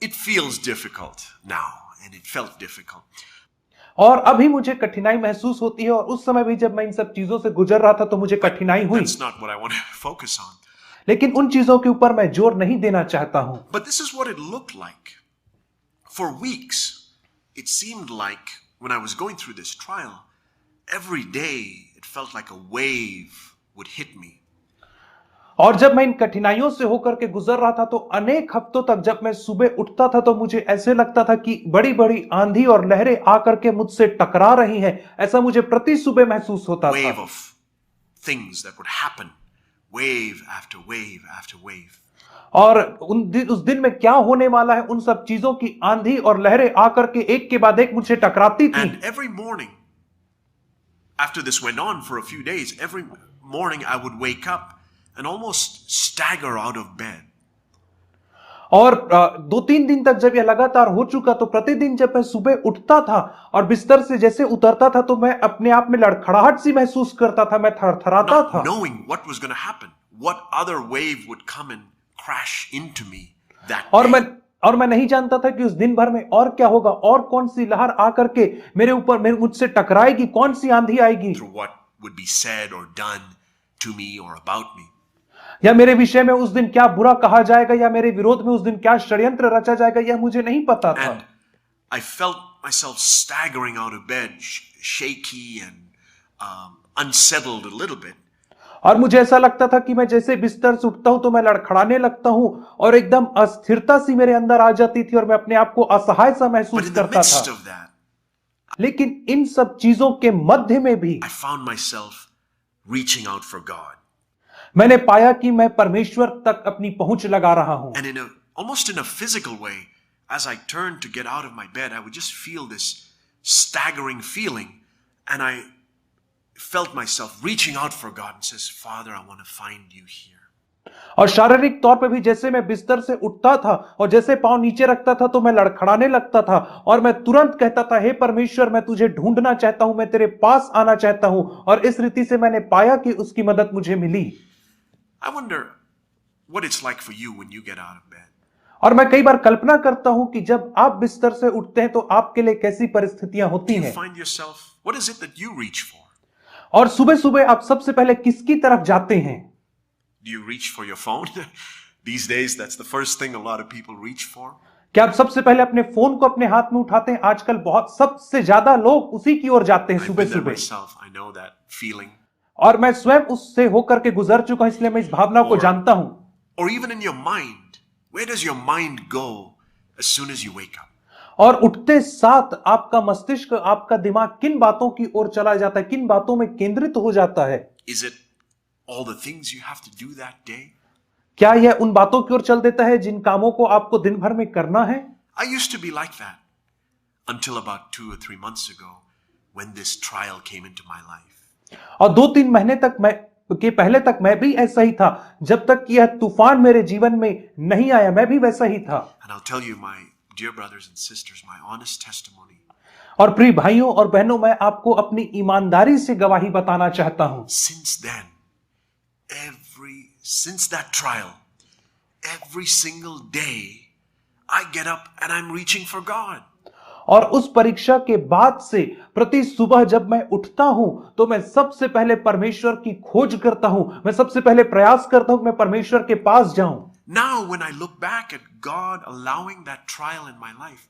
it feels difficult now, and it felt difficult.
और अभी मुझे कठिनाई महसूस होती है, और उस समय भी जब मैं इन सब चीजों से गुजर रहा था तो मुझे कठिनाई हुई।
That's not what I want to focus on.
लेकिन उन चीजों के ऊपर मैं जोर नहीं देना चाहता हूं।
But this is what it looked like. For weeks, it seemed like when I was going through this trial, every day it felt like a wave would hit me.
और जब मैं इन कठिनाइयों से होकर के गुजर रहा था तो अनेक हफ्तों तक जब मैं सुबह उठता था तो मुझे ऐसे लगता था कि बड़ी बड़ी आंधी और लहरें आकर के मुझसे टकरा रही हैं। ऐसा मुझे प्रति सुबह महसूस होता था।
Wave of things that would happen, wave after wave after wave.
और उस दिन में क्या होने वाला है, उन सब चीजों की आंधी और लहरें आकर के एक के बाद एक मुझे टकराती थी।
And every morning, after this went on for a few days, every morning I would wake up and almost stagger out of bed.
और 2-3 दिन तक जब यह लगातार हो चुका तो प्रतिदिन जब मैं सुबह उठता था और बिस्तर से जैसे उतरता था तो मैं अपने आप में लड़खड़ाहट सी महसूस करता था, मैं थरथराता
Not
था।
knowing what was going to happen, what other wave would come and crash into me that
और
day.
मैं नहीं जानता था कि उस दिन भर में और क्या होगा, और कौन सी लहर आकर के मेरे ऊपर मुझसे टकराएगी, कौन सी आंधी आएगी,
Through what would be said or done to me or about me.
या मेरे विषय में उस दिन क्या बुरा कहा जाएगा, या मेरे विरोध में उस दिन क्या षड्यंत्र रचा जाएगा, यह मुझे नहीं पता था।
And I felt myself staggering out of bed, shaky and unsettled a little bit.
और मुझे ऐसा लगता था कि मैं जैसे बिस्तर से उठता हूं तो मैं लड़खड़ाने लगता हूं और एकदम अस्थिरता सी मेरे अंदर आ जाती थी और मैं अपने आप को असहाय सा
But
महसूस
in the
करता
midst
था।
of that,
लेकिन इन सब चीजों के मध्य में भी
I found myself reaching out for God.
मैंने पाया कि मैं परमेश्वर तक अपनी पहुंच लगा रहा हूं।
And almost in a physical way, as I turned to get out of my bed, I would just feel this staggering feeling, and I felt myself reaching out for God and says, Father, I want to find you here.
और शारीरिक तौर पे भी जैसे मैं बिस्तर से उठता था और जैसे पांव नीचे रखता था तो मैं लड़खड़ाने लगता था और मैं तुरंत कहता था, हे परमेश्वर, मैं तुझे ढूंढना चाहता हूं, मैं तेरे पास आना चाहता हूं। और इस रीति से मैंने पाया कि उसकी मदद मुझे मिली।
I wonder, what it's like for you when you get out of bed.
और मैं कई बार कल्पना करता हूं कि जब आप बिस्तर से उठते हैं तो आपके लिए कैसी परिस्थितियां होती
You
हैं
find yourself, what is it that you reach for?
और सुबह सुबह आप सबसे पहले किसकी तरफ जाते हैं?
Do you reach for your phone? These days, that's the first thing a lot of people reach for.
क्या आप सबसे पहले अपने फोन को अपने हाथ में उठाते हैं? आजकल बहुत सबसे ज्यादा लोग उसी की ओर जाते हैं
I've
सुबह
been there
सुबह।
myself. I know that feeling.
और मैं स्वयं उससे होकर के गुजर चुका हूं, इसलिए मैं इस भावना को
और-
जानता हूं।
Or even in your mind, where does your mind go as soon as you wake up?
और उठते साथ आपका मस्तिष्क, आपका दिमाग किन बातों की ओर चला जाता है, किन बातों में केंद्रित हो जाता है?
Is it all the things you have to do that day?
क्या यह उन बातों की ओर चल देता है जिन कामों को आपको दिन भर में करना है?
I used to be like that until about 2 or 3 months ago when this trial came into my life.
और 2-3 महीने तक पहले तक मैं भी ऐसा ही था, जब तक कि यह तूफान मेरे जीवन में नहीं आया मैं भी वैसा ही था।
And I'll tell you, my dear brothers and sisters, my honest testimony.
और प्रिय भाइयों और बहनों, मैं आपको अपनी ईमानदारी से गवाही बताना चाहता हूं।
Since then, since that trial, every single day, I get up and I'm reaching for God.
और उस परीक्षा के बाद से प्रति सुबह जब मैं उठता हूं तो मैं सबसे पहले परमेश्वर की खोज करता हूं, मैं सबसे पहले प्रयास करता हूं कि मैं परमेश्वर के पास जाऊं।
Now, when I look back at God allowing that trial in my life,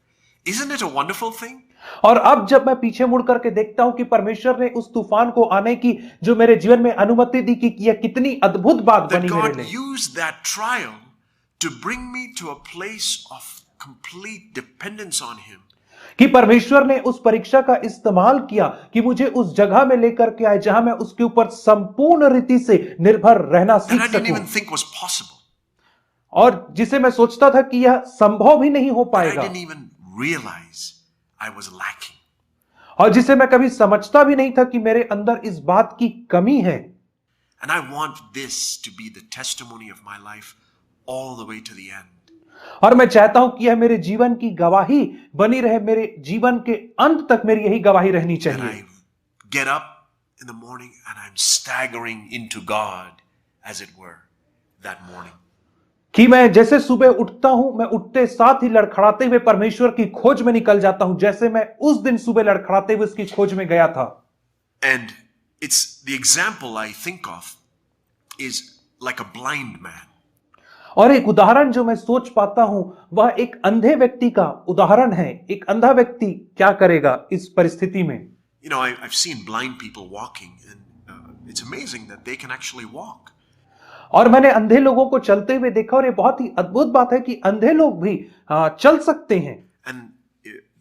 isn't it a wonderful thing?
और अब जब मैं पीछे मुड़ करके देखता हूं कि परमेश्वर ने उस तूफान को आने की जो मेरे जीवन में अनुमति दी कि यह कितनी अद्भुत बात
That
बनी मेरे
God
लिए,
used that trial to bring me to a place of complete dependence on Him.
कि परमेश्वर ने उस परीक्षा का इस्तेमाल किया कि मुझे उस जगह में लेकर के आए जहां मैं उसके ऊपर संपूर्ण रीति से निर्भर रहना
That
सीख
I didn't
सकूं,
even think was possible.
और जिसे मैं सोचता था कि यह संभव भी नहीं हो
That I
पाएगा,
didn't even realize I was lacking.
और जिसे मैं कभी समझता भी नहीं था कि मेरे अंदर इस बात की कमी है।
And I want this to be the testimony of my life all the way to the end.
और मैं चाहता हूं कि यह मेरे जीवन की गवाही बनी रहे, मेरे जीवन के अंत तक मेरी यही गवाही रहनी
That
चाहिए।
I get up in the morning and I'm staggering into God, as it were, that morning.
कि मैं जैसे सुबह उठता हूं, मैं उठते साथ ही लड़खड़ाते हुए परमेश्वर की खोज में निकल जाता हूं, जैसे मैं उस दिन सुबह लड़खड़ाते हुए उसकी खोज में गया था।
And it's the example I think of is like a blind man.
और एक उदाहरण जो मैं सोच पाता हूं वह एक अंधे व्यक्ति का उदाहरण है। एक अंधा व्यक्ति क्या करेगा इस परिस्थिति में?
You know, I've seen blind people walking, and it's amazing that they can actually walk.
और मैंने अंधे लोगों को चलते हुए देखा, और ये बहुत ही अद्भुत बात है कि अंधे लोग भी चल सकते हैं।
And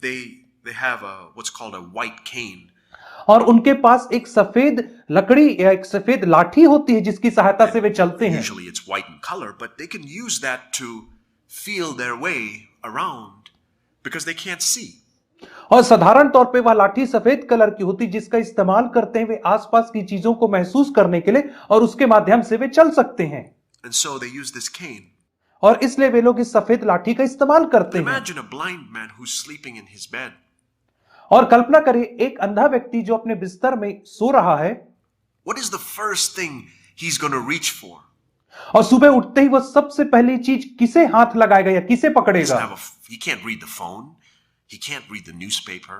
they have what's called a white cane.
और उनके पास एक सफेद लकड़ी या एक सफेद लाठी होती है जिसकी सहायता से वे चलते हैं।
Usually it's white in color, but they can use that to feel their way around because they can't see.
और साधारण तौर पे वह लाठी सफेद कलर की होती है जिसका इस्तेमाल करते हैं वे आसपास की चीजों को महसूस करने के लिए, और उसके माध्यम से वे चल सकते हैं।
And so they use this cane.
और इसलिए वे लोग इस सफेद लाठी का इस्तेमाल करते हैं।
Imagine a blind man who's sleeping in his bed.
और कल्पना करें एक अंधा व्यक्ति जो अपने बिस्तर में सो रहा है,
What is the first thing he's going to reach for?
और सुबह उठते ही वह सबसे पहली चीज किसे हाथ लगाएगा या किसे
He
पकड़ेगा?
can't read the phone. He can't read the newspaper.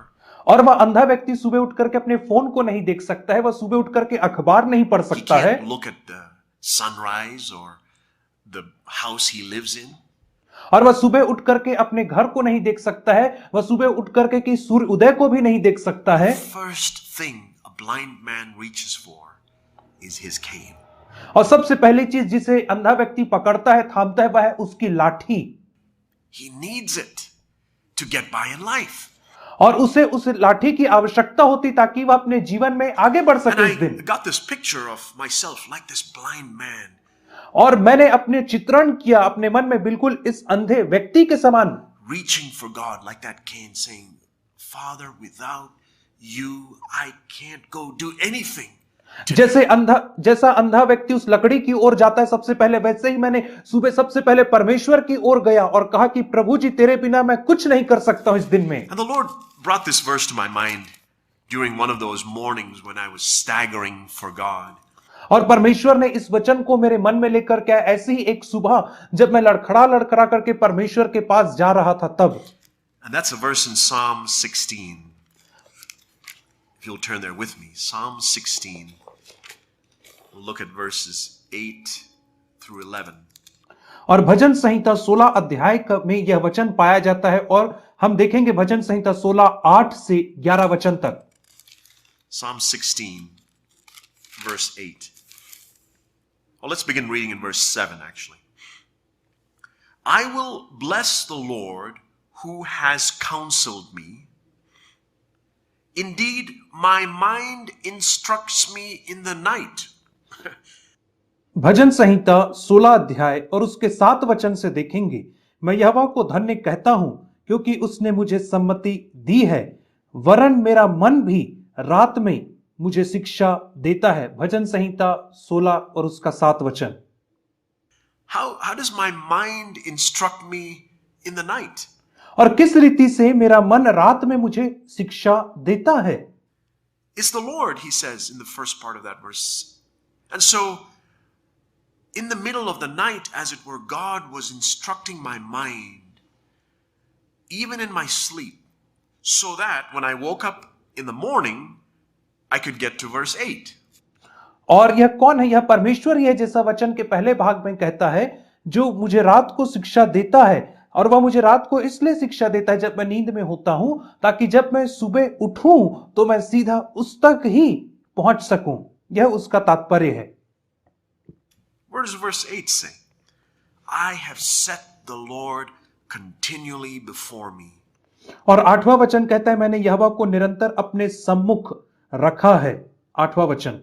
और वह अंधा व्यक्ति सुबह उठ करके अपने फोन को नहीं देख सकता है, वह सुबह उठ करके अखबार नहीं पढ़
He
सकता है,
can't look at the sunrise or the house he lives in.
और वह सुबह उठ करके अपने घर को नहीं देख सकता है, वह सुबह उठ करके कि सूर्य उदय को भी नहीं देख सकता है।
First thing a blind man reaches for is his cane.
और सबसे पहली चीज जिसे अंधा व्यक्ति पकड़ता है, थामता है, वह है उसकी लाठी।
He needs it to get by in life.
और उसे उस लाठी की आवश्यकता होती ताकि वह अपने जीवन में आगे बढ़
And
सके
I
इस दिन।
got this picture of myself like this blind man.
और मैंने अपने चित्रण किया अपने मन में बिल्कुल इस अंधे व्यक्ति के समान,
Reaching for God like that cane, saying, Father, without you, I can't go do anything.
जैसा अंधा व्यक्ति उस लकड़ी की ओर जाता है सबसे पहले, वैसे ही मैंने सुबह सबसे पहले परमेश्वर की ओर गया और कहा कि प्रभु जी तेरे बिना मैं कुछ नहीं कर सकता हूं इस दिन में।
And the Lord brought this verse to my mind during one of those mornings when I was staggering for God.
और परमेश्वर ने इस वचन को मेरे मन में लेकर के ऐसी ही एक सुबह जब मैं लड़खड़ा करके परमेश्वर के पास जा रहा था तब।
And that's a verse in Psalm 16. If you'll turn there with me, Psalm 16. We'll look at verses 8 through 11.
और भजन संहिता 16 अध्याय में यह वचन पाया जाता है और हम देखेंगे भजन संहिता 16 8 से 11 वचन तक।
Psalm 16, verse 8. Well, let's begin reading in verse 7, actually. I will bless the Lord who has counseled me. Indeed, my mind instructs me in the night.
भजन संहिता 16 अध्याय और उसके 7 वचन से देखेंगे, मैं यहोवा को धन्य कहता हूं क्योंकि उसने मुझे सम्मति दी है, वरन मेरा मन भी रात में मुझे शिक्षा देता है। भजन संहिता 16 और उसका 7 वचन।
How does my mind instruct me in the night?
और किस रीति से मेरा मन रात में मुझे शिक्षा देता है?
It's the Lord, he says in the first part of that verse. And so, in the middle of the night, as it were, God was instructing my mind, even in my sleep, so that when I woke up in the morning, I could get to verse 8.
और यह कौन है? यह परमेश्वर ही है, जैसा वचन के पहले भाग में कहता है, जो मुझे रात को शिक्षा देता है। और वह मुझे रात को इसलिए शिक्षा देता है जब मैं नींद में होता हूं, ताकि जब मैं सुबह उठूं तो मैं सीधा उस तक ही पहुंच सकूं। यह उसका तात्पर्य है।
What does verse 8 say? I have set the Lord continually before me.
और 8वां वचन कहता है, मैंने यहोवा को निरंतर अपने सम्मुख रखा है। 8वां वचन।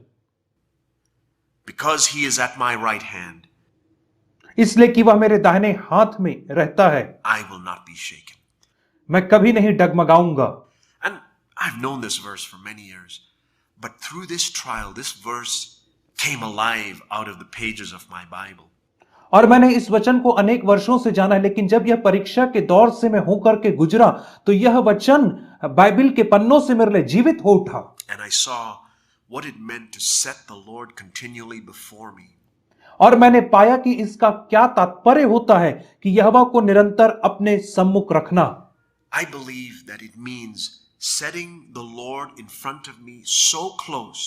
Because he is at my right hand,
इसलिए कि वह मेरे दाहिने हाथ में रहता है,
I will not be shaken.
मैं कभी नहीं डगमगाऊंगा।
And I've known this verse for many years, but through this trial, this verse came alive out of the pages of my Bible.
और मैंने इस वचन को अनेक वर्षों से जाना है, लेकिन जब यह परीक्षा के दौर से मैं होकर के गुजरा तो यह वचन बाइबल के पन्नों से मेरे लिए जीवित हो उठा।
And I saw what it meant to set the Lord continually before me.
और मैंने पाया कि इसका क्या तात्पर्य होता है कि यहोवा को निरंतर अपने सम्मुख रखना।
I believe that it means setting the Lord in front of me so close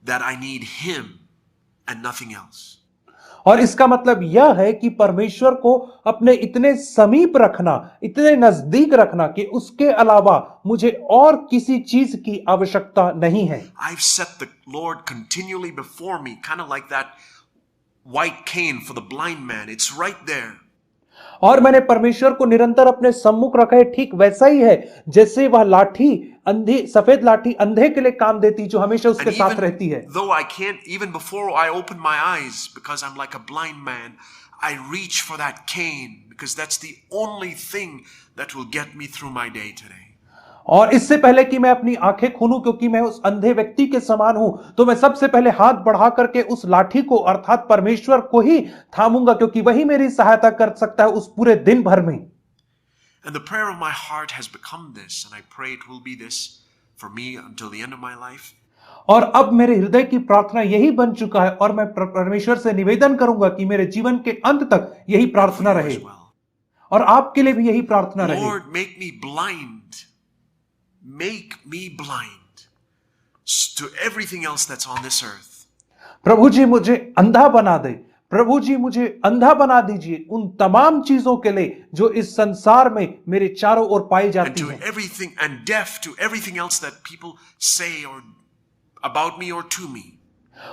that I need him and nothing else.
और इसका मतलब यह है कि परमेश्वर को अपने इतने समीप रखना, इतने नजदीक रखना कि उसके अलावा मुझे और किसी चीज की आवश्यकता नहीं है।
I've set the Lord continually before me, kind of like that white cane for the blind man. It's right there.
और मैंने परमेश्वर को निरंतर अपने सम्मुख रखा है, ठीक वैसा ही है जैसे वह लाठी अंधी, सफेद लाठी अंधे के लिए काम देती जो हमेशा उसके साथ रहती है।
Though I can't, even before I open my eyes, because I'm like a blind man, I reach for that cane because that's the only thing that will get me through my day today.
और इससे पहले कि मैं अपनी आंखें खोलूं, क्योंकि मैं उस अंधे व्यक्ति के समान हूं, तो मैं सबसे पहले हाथ बढ़ा करके उस लाठी को अर्थात परमेश्वर को ही थामूंगा, क्योंकि वही मेरी सहायता कर सकता है उस पूरे दिन भर में।
And the prayer of my heart has become this, and I pray it will be this for me until the end of my life.
और अब मेरे हृदय की प्रार्थना यही बन चुका है और मैं परमेश्वर से निवेदन करूंगा कि मेरे जीवन के अंत तक यही प्रार्थना रहे, और आपके लिए भी यही प्रार्थना रहे।
Lord, make me blind to everything else that's on this earth.
प्रभु जी मुझे अंधा बना दे, प्रभु जी मुझे अंधा बना दीजिए उन तमाम चीजों के लिए जो इस संसार में मेरे चारों ओर पाई जाती हैं,
and deaf to everything else that people say or about me or to me.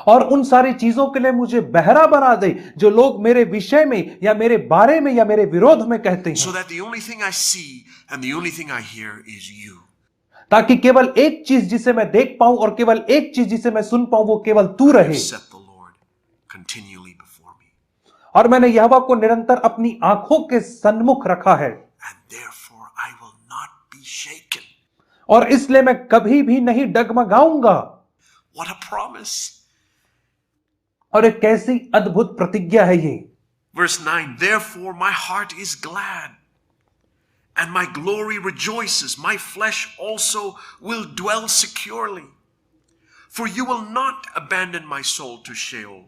और उन सारी चीजों के लिए मुझे बहरा बना दे जो लोग मेरे विषय में या मेरे बारे में या मेरे विरोध में कहते हैं,
so that the only thing I see and the only thing I hear is you.
ताकि केवल एक चीज जिसे मैं देख पाऊं और केवल एक चीज जिसे मैं सुन पाऊं वो केवल तू रहे।
Set the Lord continually before me.
और मैंने यहोवा को निरंतर अपनी आंखों के सन्मुख रखा है,
and therefore I will not be shaken.
और इसलिए मैं कभी भी नहीं डगमगाऊंगा।
What a promise.
और एक कैसी अद्भुत प्रतिज्ञा है ये।
Verse 9, therefore my heart is glad and my glory rejoices. My flesh also will dwell securely. For you will not abandon my soul to Sheol,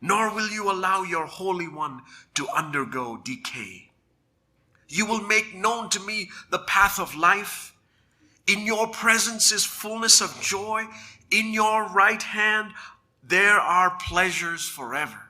nor will you allow your Holy One to undergo decay. You will make known to me the path of life. In your presence is fullness of joy. In your right hand there are pleasures forever.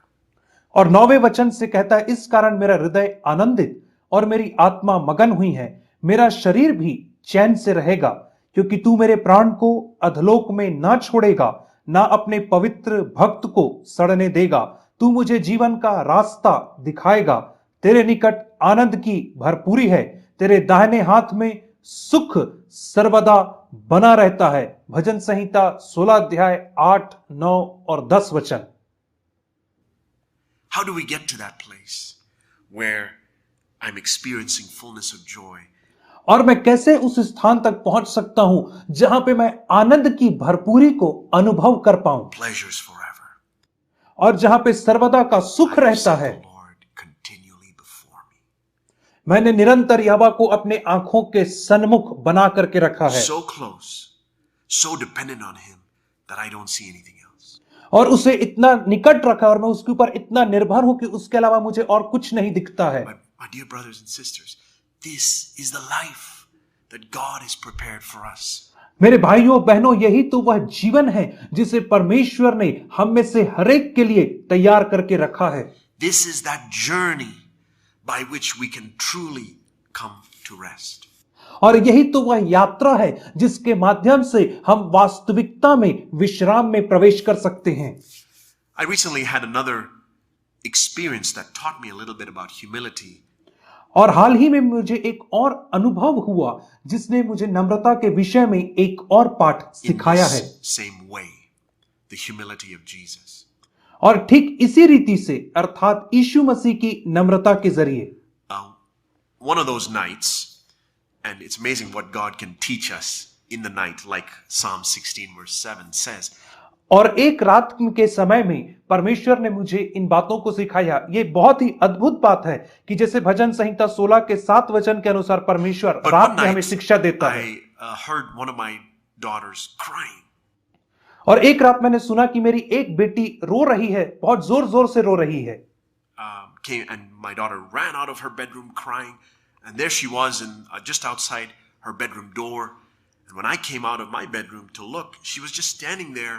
और 9वें वचन से कहता है, इस कारण मेरा हृदय आनंदित और मेरी आत्मा मगन हुई है, मेरा शरीर भी चैन से रहेगा, क्योंकि तू मेरे प्राण को अधलोक में ना छोड़ेगा, ना अपने पवित्र भक्त को सड़ने देगा। तू मुझे जीवन का रास्ता दिखाएगा, तेरे निकट आनंद की भरपूरी है, तेरे दाहिने हाथ में सुख सर्वदा बना रहता है। भजन संहिता 16 अध्याय 8, 9 और 10 वचन।
How do we get to that place where I'm experiencing fullness of joy?
और मैं कैसे उस स्थान तक पहुंच सकता हूं जहां पे मैं आनंद की भरपूरी को अनुभव कर पाऊं,
Pleasures forever.
और जहां पे सर्वदा का सुख
I have
रहता
set
है।
the Lord continually before me.
मैंने निरंतर यहोवा को अपने आंखों के सन्मुख बना करके रखा है,
So close, so dependent on Him that I don't see anything else.
और उसे इतना निकट रखा और मैं उसके ऊपर इतना निर्भर हूं कि उसके अलावा मुझे और कुछ नहीं दिखता है।
My dear brothers and sisters, this is the life that God has prepared for us.
मेरे भाइयों बहनों, यही तो वह जीवन है जिसे परमेश्वर ने हम में से हरेक के लिए तैयार करके रखा है।
This is that journey by which we can truly come to rest.
और यही तो वह यात्रा है जिसके माध्यम से हम वास्तविकता में विश्राम में प्रवेश कर सकते हैं।
I recently had another experience that taught me a little bit about humility.
और हाल ही में मुझे एक और अनुभव हुआ जिसने मुझे नम्रता के विषय में एक और पाठ
In
सिखाया है,
this same way, the humility of Jesus.
और ठीक इसी रीति से अर्थात यीशु मसीह की नम्रता के जरिए।
One of those nights, and it's amazing what God can teach us in the night, like Psalm 16 verse 7 says.
और एक रात के समय में परमेश्वर ने मुझे इन बातों को सिखाया। ये बहुत ही अद्भुत बात है कि जैसे भजन संहिता 16 के 7 वचन के अनुसार परमेश्वर
But
रात
one
में हमें
night,
शिक्षा देता है।
I heard one of my daughters crying.
और एक रात मैंने सुना कि मेरी एक बेटी रो रही है, बहुत जोर जोर से रो रही है।
And my daughter ran out of her bedroom crying, and there she was just outside her bedroom door. And when I came out of my bedroom to look, she was just standing there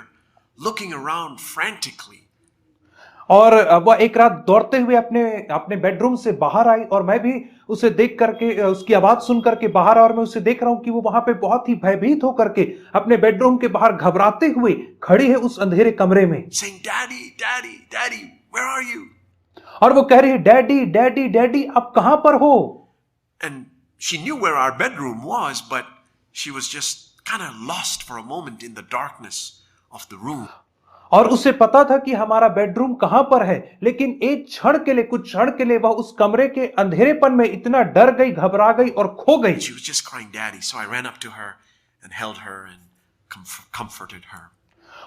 looking around frantically.
और वह एक रात दौड़ते हुए अपने bedroom से बाहर आई और मैं भी उसे देख करके, उसकी आवाज सुन करके बाहर आया और मैं उसे देख रहा हूं कि वो वहां पे बहुत ही भयभीत होकर के अपने बेडरूम के बाहर घबराते हुए खड़ी है उस अंधेरे कमरे में,
Saying, "Daddy, Daddy, Daddy, where are you?"
और वो कह रही है, डैडी डैडी डैडी आप कहां पर हो।
And she knew where our bedroom was, but she was just kind of lost for a moment in the darkness of the room.
और उसे पता था कि हमारा बेडरूम कहां पर है, लेकिन एक क्षण के लिए, कुछ क्षण के लिए वह उस कमरे के अंधेरेपन में इतना डर गई, घबरा गई और खो गई।
She was just crying, "Daddy." So I ran up to her and held her and comforted her.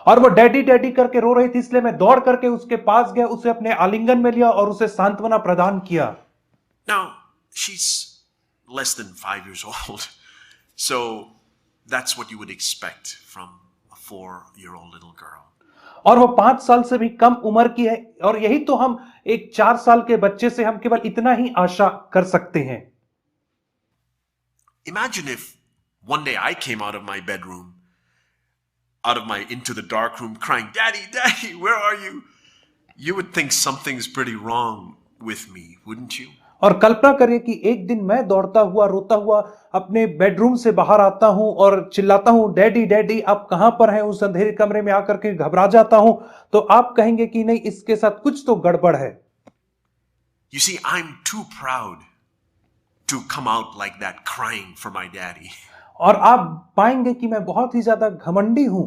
और वो डैडी डैडी करके रो रही थी, इसलिए मैं दौड़ करके उसके पास गया, उसे अपने आलिंगन में लिया और उसे सांत्वना प्रदान किया।
Now, she's less than 5 years old. So that's what you would expect from a 4-year-old little girl.
और वो 5 साल से भी कम उम्र की है, और यही तो हम एक 4 साल के बच्चे से हम केवल इतना ही आशा कर सकते हैं।
Imagine if one day I came out of my bedroom, into the dark room crying, "Daddy, Daddy, where are you?" You would think something's pretty wrong with me, wouldn't you?
और कल्पना करिए कि एक दिन मैं दौड़ता हुआ, रोता हुआ अपने बेडरूम से बाहर आता हूं और चिल्लाता हूं, डैडी डैडी आप कहां पर हैं, उस अंधेरे कमरे में आकर के घबरा जाता हूं, तो आप कहेंगे कि नहीं, इसके साथ कुछ तो गड़बड़ है।
You see, I'm too proud to come out like that crying for my daddy.
और आप पाएंगे कि मैं बहुत ही ज्यादा घमंडी हूं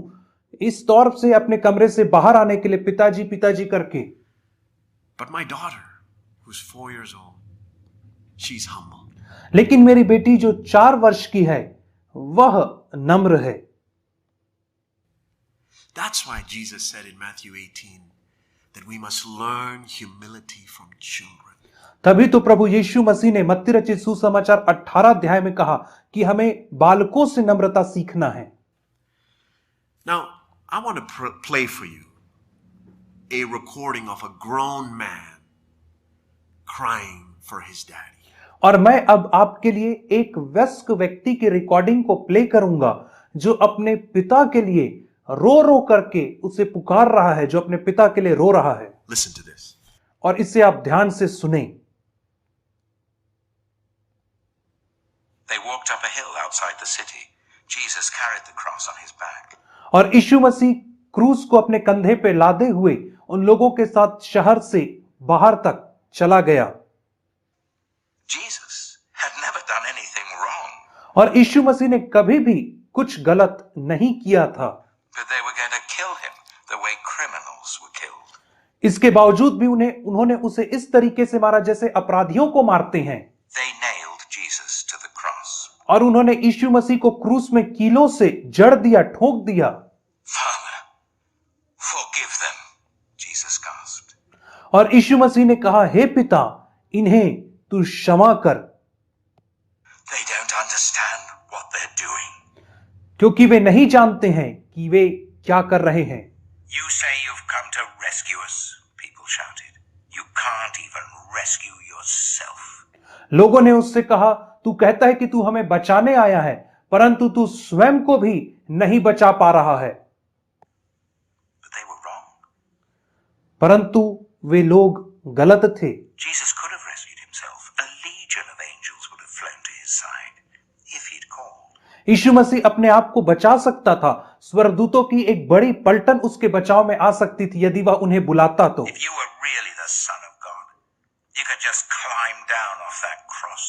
इस तौर से अपने कमरे से बाहर आने के लिए, पिताजी पिताजी करके।
But my daughter, who's 4 years old, she's humble.
लेकिन मेरी बेटी जो 4 वर्ष की है वह नम्र है।
That's why Jesus said in Matthew 18 that we must learn humility from children.
तभी तो प्रभु यीशु मसीह ने मत्ती रचित सुसमाचार 18 अध्याय में कहा कि हमें बालकों से नम्रता सीखना है।
Now, I want to play for you a recording of a grown man crying for his daddy.
और मैं अब आपके लिए एक वयस्क व्यक्ति की रिकॉर्डिंग को प्ले करूंगा जो अपने पिता के लिए रो रो करके उसे पुकार रहा है, जो अपने पिता के लिए रो रहा है।
Listen to this.
और इसे आप ध्यान से सुने।
They walked up a hill outside the city. Jesus carried the cross on his back.
और यीशु मसीह क्रूस को अपने कंधे पे लादे हुए उन लोगों के साथ शहर से बाहर तक चला गया।
Jesus had never done anything wrong.
और यीशु मसीह ने कभी भी कुछ गलत नहीं किया था,
But they were going to kill him the way criminals were killed.
इसके बावजूद भी उन्होंने उसे इस तरीके से मारा जैसे अपराधियों को मारते हैं।
They nailed Jesus to the cross.
और उन्होंने यीशु मसीह को क्रूस में कीलों से जड़ दिया, ठोक दिया।
Father, forgive them, Jesus gasped.
और यीशु मसीह ने कहा, हे पिता, इन्हें तू क्षमा कर,
They don't understand what they're doing.
क्योंकि वे नहीं जानते हैं कि वे क्या कर रहे हैं।
You say you've come to rescue us, people shouted. You can't even rescue yourself.
लोगों ने उससे कहा, तू कहता है कि तू हमें बचाने आया है, परंतु तू स्वयं को भी नहीं बचा पा रहा है।
But they were wrong.
परंतु वे लोग गलत थे।
Jesus could have rescued himself. A legion of angels would have flown to his side if he'd called.
यीशु मसीह अपने आप को बचा सकता था, स्वर्गदूतों की एक बड़ी पलटन उसके बचाव में आ सकती थी यदि वह उन्हें बुलाता तो।
If you were really the Son of God, you could just climb down off that cross,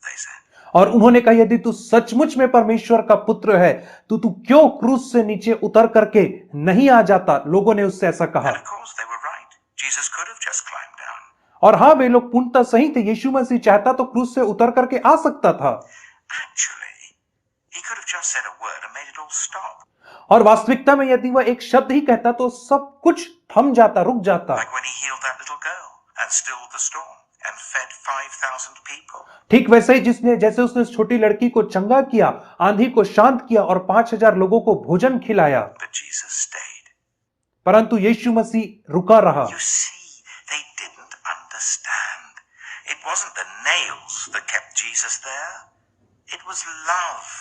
they said.
और उन्होंने कहा, यदि तू सचमुच में परमेश्वर का पुत्र है तो तू क्यों क्रूस से नीचे उतर करके नहीं आ जाता। लोगों ने उससे ऐसा कहा।
And of course they were right. Jesus could have just climbed down.
और हाँ, वे लोग पूर्णतः सही थे। यीशु मसीह चाहता तो क्रूस से उतर करके आ सकता था।
Actually, he could have just said a word and made it all stop.
और वास्तविकता में यदि वह एक शब्द ही कहता तो सब कुछ थम जाता, रुक जाता।
Like when he healed that little girl and stilled the storm and fed 5,000 people.
ठीक वैसे ही जैसे उसने उस छोटी लड़की को चंगा किया, आंधी को शांत किया और 5,000 लोगों को भोजन खिलाया।
But Jesus stayed.
परंतु यीशु मसीह रुका रहा।
You see, they didn't understand. It wasn't the nails that kept Jesus there. It was love.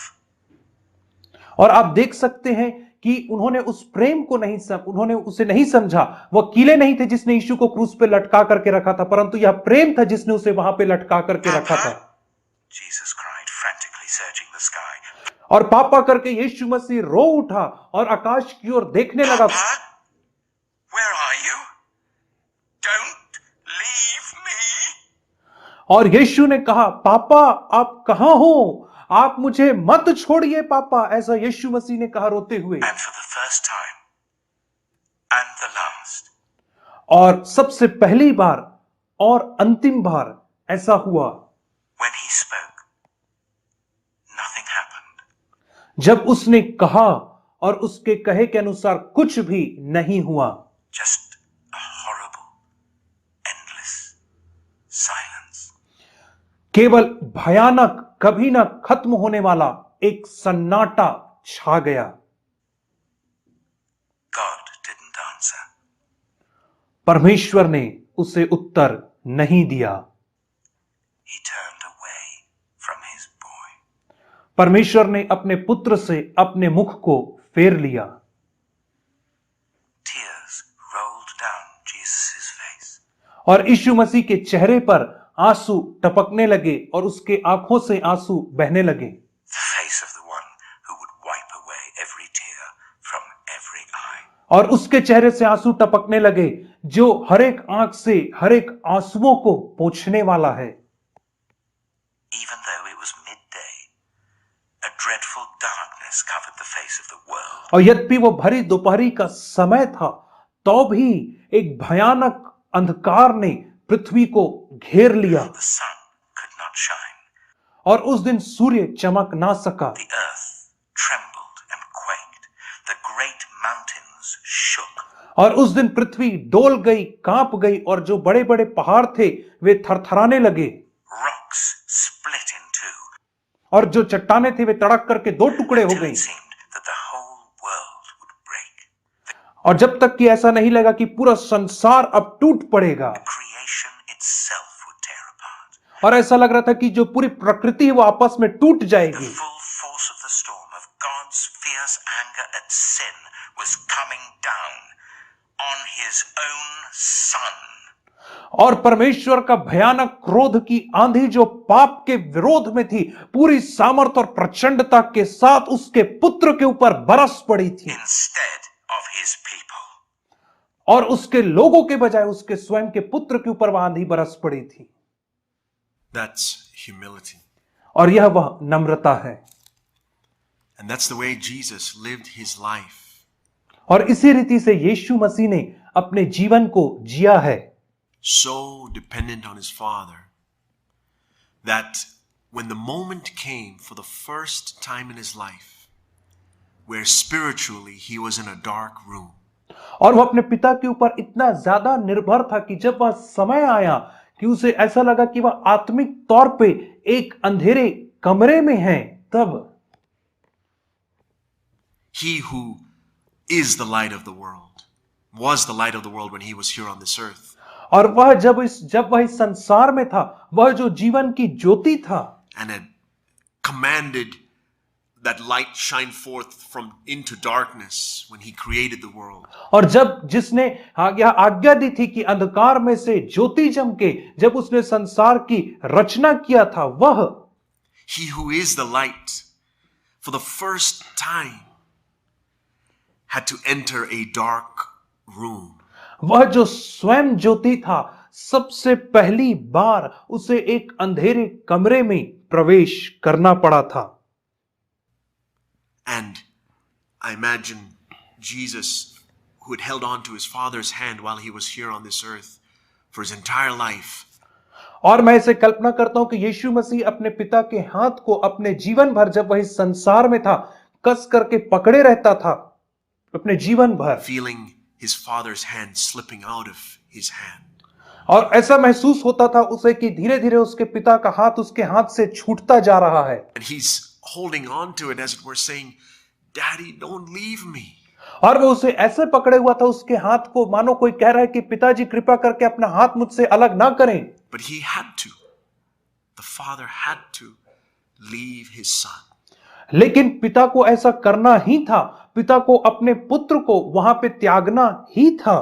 और आप देख सकते हैं कि उन्होंने उस प्रेम को उन्होंने उसे नहीं समझा। वह कीले नहीं थे जिसने यीशु को क्रूस पे लटका करके रखा था, परंतु यह प्रेम था जिसने उसे वहां पे लटका करके रखा था।
Jesus cried, frantically searching the sky.
और पापा करके यीशु मसीह रो उठा और आकाश की ओर देखने लगा।
Papa, where are you? Don't leave me.
और यीशु ने कहा, पापा आप कहां हो? आप मुझे मत छोड़िए पापा, ऐसा यीशु मसीह ने कहा रोते हुए।
And for the first time and the last,
और सबसे पहली बार और अंतिम बार ऐसा हुआ।
when he spoke, nothing happened.
जब उसने कहा और उसके कहे के अनुसार कुछ भी नहीं हुआ।
Just a horrible, endless silence.
केवल भयानक, कभी ना खत्म होने वाला एक सन्नाटा छा गया।
God didn't answer.
परमेश्वर ने उसे उत्तर नहीं दिया।
He turned away from his boy.
परमेश्वर ने अपने पुत्र से अपने मुख को फेर लिया।
Tears rolled down Jesus' face.
और यीशु मसीह के चेहरे पर आंसू टपकने लगे और उसके आंखों से आंसू बहने लगे।
The face of the one who would wipe away every tear from every eye.
और उसके चेहरे से आंसू टपकने लगे जो हर एक आंख से हर एक आंसुओं को पोंछने वाला है।
Even though it was midday, a dreadful darkness covered the face of the world.
और यद्यपि वो भरी दोपहरी का समय था, तो भी एक भयानक अंधकार ने पृथ्वी को घेर लिया।
The sun could not shine.
और उस दिन सूर्य चमक ना सका।
The earth trembled and quaked. The great mountains shook.
और उस दिन पृथ्वी डोल गई, कांप गई और जो बड़े बड़े पहाड़ थे वे थरथराने लगे।
Rocks split in two.
और जो चट्टाने थे वे तड़क करके दो टुकड़े हो
Till
गई।
it seemed that the whole world would break.
और जब तक कि ऐसा नहीं लगा कि पूरा संसार अब टूट पड़ेगा,
Creation itself would tear apart.
और ऐसा लग रहा था कि जो पूरी प्रकृति है वो आपस में टूट
The
जाएगी,
full force of the storm of God's fierce anger at sin was coming down on his own son.
और परमेश्वर का भयानक क्रोध की आंधी जो पाप के विरोध में थी, पूरी सामर्थ और प्रचंडता के साथ उसके पुत्र के ऊपर बरस पड़ी थी,
Instead of his people.
और उसके लोगों के बजाय उसके स्वयं के पुत्र के ऊपर वह आंधी बरस पड़ी थी।
That's humility.
और यह वह नम्रता है,
And that's the way Jesus lived his life.
और इसी रीति से यीशु मसीह ने अपने जीवन को जिया है,
So dependent on his Father that when the moment came for the first time in his life where spiritually he was in a dark room,
और वह अपने पिता के ऊपर इतना ज्यादा निर्भर था कि जब वह समय आया कि उसे ऐसा लगा कि वह आत्मिक तौर पे एक अंधेरे कमरे में है, तब
he who is the light of the world was the light of the world when he was here on this earth.
और वह जब वह इस संसार में था, वह जो जीवन की ज्योति था,
And had commanded that light shine forth from into darkness when he created the world.
और जब जिसने आज्ञा दी थी कि अंधकार में से ज्योति चमके, जब उसने संसार की रचना किया था, वह
He who is the light for the first time had to enter a dark room.
वह जो स्वयं ज्योति था, सबसे पहली बार उसे एक अंधेरे कमरे में प्रवेश करना पड़ा था।
And I imagine Jesus, who had held on to his Father's hand while he was here on this earth for his entire life,
और मैं इसे कल्पना करता हूं कि यीशु मसीह अपने पिता के हाथ को अपने जीवन भर, जब वह इस संसार में था, कस करके पकड़े रहता था अपने जीवन भर,
feeling his Father's hand slipping out of his hand.
और ऐसा महसूस होता था उसे कि धीरे धीरे उसके पिता का हाथ उसके हाथ से छूटता जा रहा है,
And he's holding on to it as it were, saying, Daddy, don't leave me.
और वो उसे ऐसे पकड़े हुआ था उसके हाथ को, मानो कोई कह रहा है कि पिताजी कृपा करके अपना हाथ मुझसे अलग ना करें।
But he had to. The Father had to leave his Son.
लेकिन पिता को ऐसा करना ही था, पिता को अपने पुत्र को वहां पे त्यागना ही था।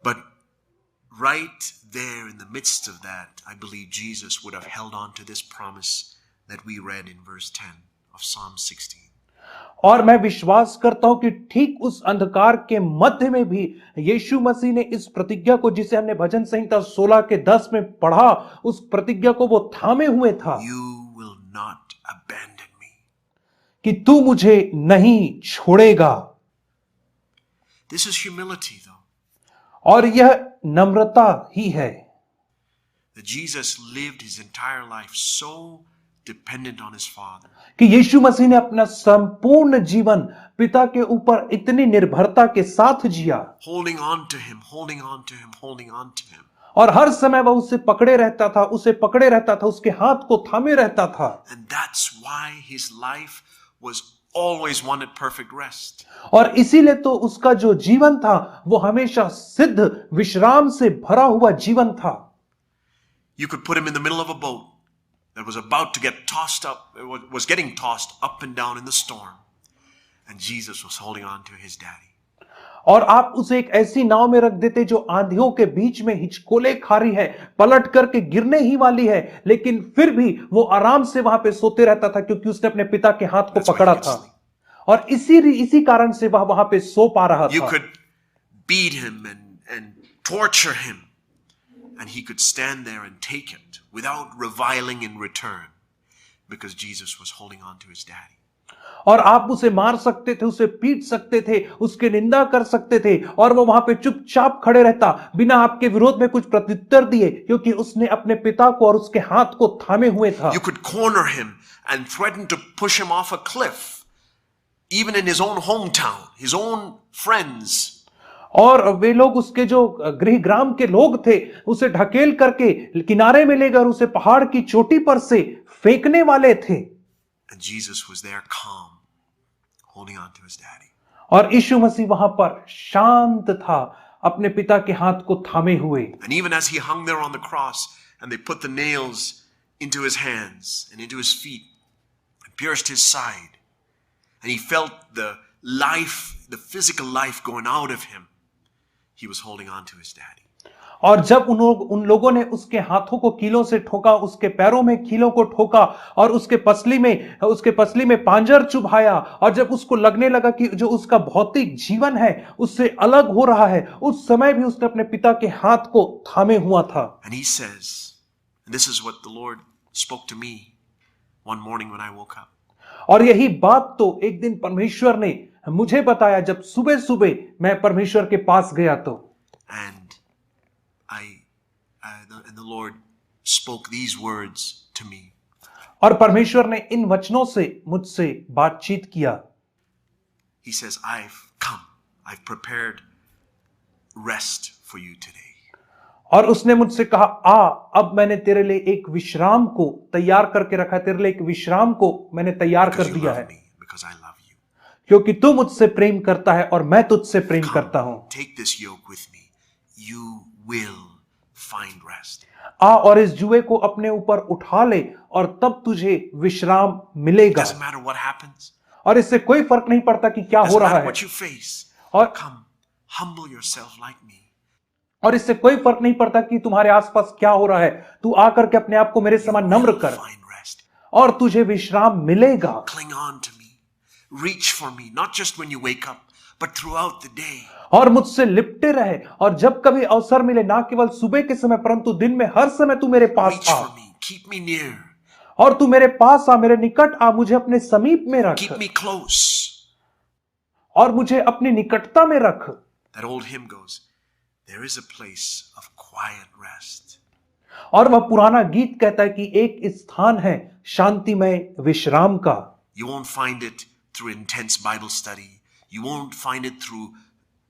But right there in the midst of that, I believe Jesus would have held on to this promise that we read in verse 10 of Psalm 16.
और मैं विश्वास करता हूं कि ठीक उस अंधकार के मध्य में भी यीशु मसीह ने इस प्रतिज्ञा को, जिसे हमने भजन संहिता 16 के 10 में पढ़ा, उस प्रतिज्ञा को वो थामे हुए था
You will not abandon me.
कि तू मुझे नहीं छोड़ेगा।
This is humility, though.
और यह नम्रता ही है
That Jesus lived his entire life so dependent on his Father.
कि यीशु मसीह ने अपना संपूर्ण जीवन पिता के ऊपर इतनी निर्भरता के साथ जिया,
Holding on to him, holding on to him, holding on to him.
और हर समय वह उसे पकड़े रहता था, उसे पकड़े रहता था, उसके हाथ को थामे रहता था।
And that's why his life was always wanted perfect rest.
और इसीलिए तो उसका जो जीवन था वो हमेशा सिद्ध विश्राम से भरा हुआ जीवन था।
You could put him in the middle of a boat that was about to get tossed up, was getting tossed up and down in the storm. And Jesus was holding on to his daddy.
और आप उसे एक ऐसी नाव में रख देते जो आंधियों के बीच में हिचकोले खा रही है, पलट करके गिरने ही वाली है, लेकिन फिर भी वो आराम से वहां पे सोते रहता था क्योंकि उसने अपने पिता के हाथ को पकड़ा था, और इसी कारण से वह वहां पे सो पा रहा
You
था।
could beat him and torture him, and he could stand there and take it without reviling in return, because Jesus was holding on to his daddy.
और आप उसे मार सकते थे, उसे पीट सकते थे, उसके निंदा कर सकते थे, और वो वहां पे चुपचाप खड़े रहता बिना आपके विरोध में कुछ प्रत्युत्तर दिए, क्योंकि उसने अपने पिता को और उसके हाथ को थामे हुए था।
You could corner him and threaten to push him off a cliff, even in his own hometown, his own friends.
और वे लोग, उसके जो गृहग्राम के लोग थे, उसे ढकेल करके किनारे में लेकर उसे पहाड़ की चोटी पर से फेंकने वाले थे।
And Jesus was there calm, holding on to his daddy.
और यीशु मसीह वहां पर शांत था, अपने पिता के हाथ को थामे हुए।
And even as he hung there on the cross and they put the nails into his hands and into his feet and pierced his side, and he felt the life, the physical life going out of him, he was holding on to his daddy.
और जब उन लोगों ने उसके हाथों को कीलों से ठोका, उसके पैरों में कीलों को ठोका और उसके पसली में पांजर चुभाया, और जब उसको लगने लगा कि जो उसका भौतिक जीवन है उससे अलग हो रहा है, उस समय भी उसने अपने पिता के हाथ को थामे हुआ था।
And he says, and this is what the Lord spoke to me one morning when I woke up.
और यही बात तो एक दिन परमेश्वर ने मुझे बताया जब सुबह सुबह मैं परमेश्वर के पास गया तो।
And the Lord spoke these words to me.
और परमेश्वर ने इन वचनों से मुझसे बातचीत किया।
He says, I've prepared rest for you today.
और उसने मुझसे कहा, अब मैंने तेरे लिए एक विश्राम को तैयार करके रखा है, तेरे लिए एक विश्राम को मैंने तैयार कर दिया है,
because I love you.
क्योंकि तू मुझसे प्रेम करता है और मैं तुझसे प्रेम करता हूं।
Take this yoke with me. You will find rest.
आ और इस जुए को अपने ऊपर उठा ले और तब तुझे विश्राम मिलेगा।
Doesn't matter what happens.
और इससे कोई फर्क नहीं पड़ता कि क्या हो रहा है।
What you face.
और
come humble yourself like me.
और इससे कोई फर्क नहीं पड़ता कि तुम्हारे आसपास क्या हो रहा है, तू आकर के अपने आप को मेरे समान नम्र कर और तुझे विश्राम मिलेगा।
Cling on to me. Reach for me, not just when you wake up, but throughout the day.
और मुझसे लिपटे रहे, और जब कभी अवसर मिले, ना केवल सुबह के समय परंतु दिन में हर समय तू मेरे पास
Reach
uh.
for me. Keep me near.
और तू मेरे पास आ, मेरे निकट आ, मुझे अपने समीप में रख।
Keep me close.
और मुझे अपनी निकटता में रख।
That old hymn goes, there is a place of quiet rest.
और वह पुराना गीत कहता है कि एक स्थान है शांतिमय विश्राम का।
You won't find it through intense Bible study. You won't find it through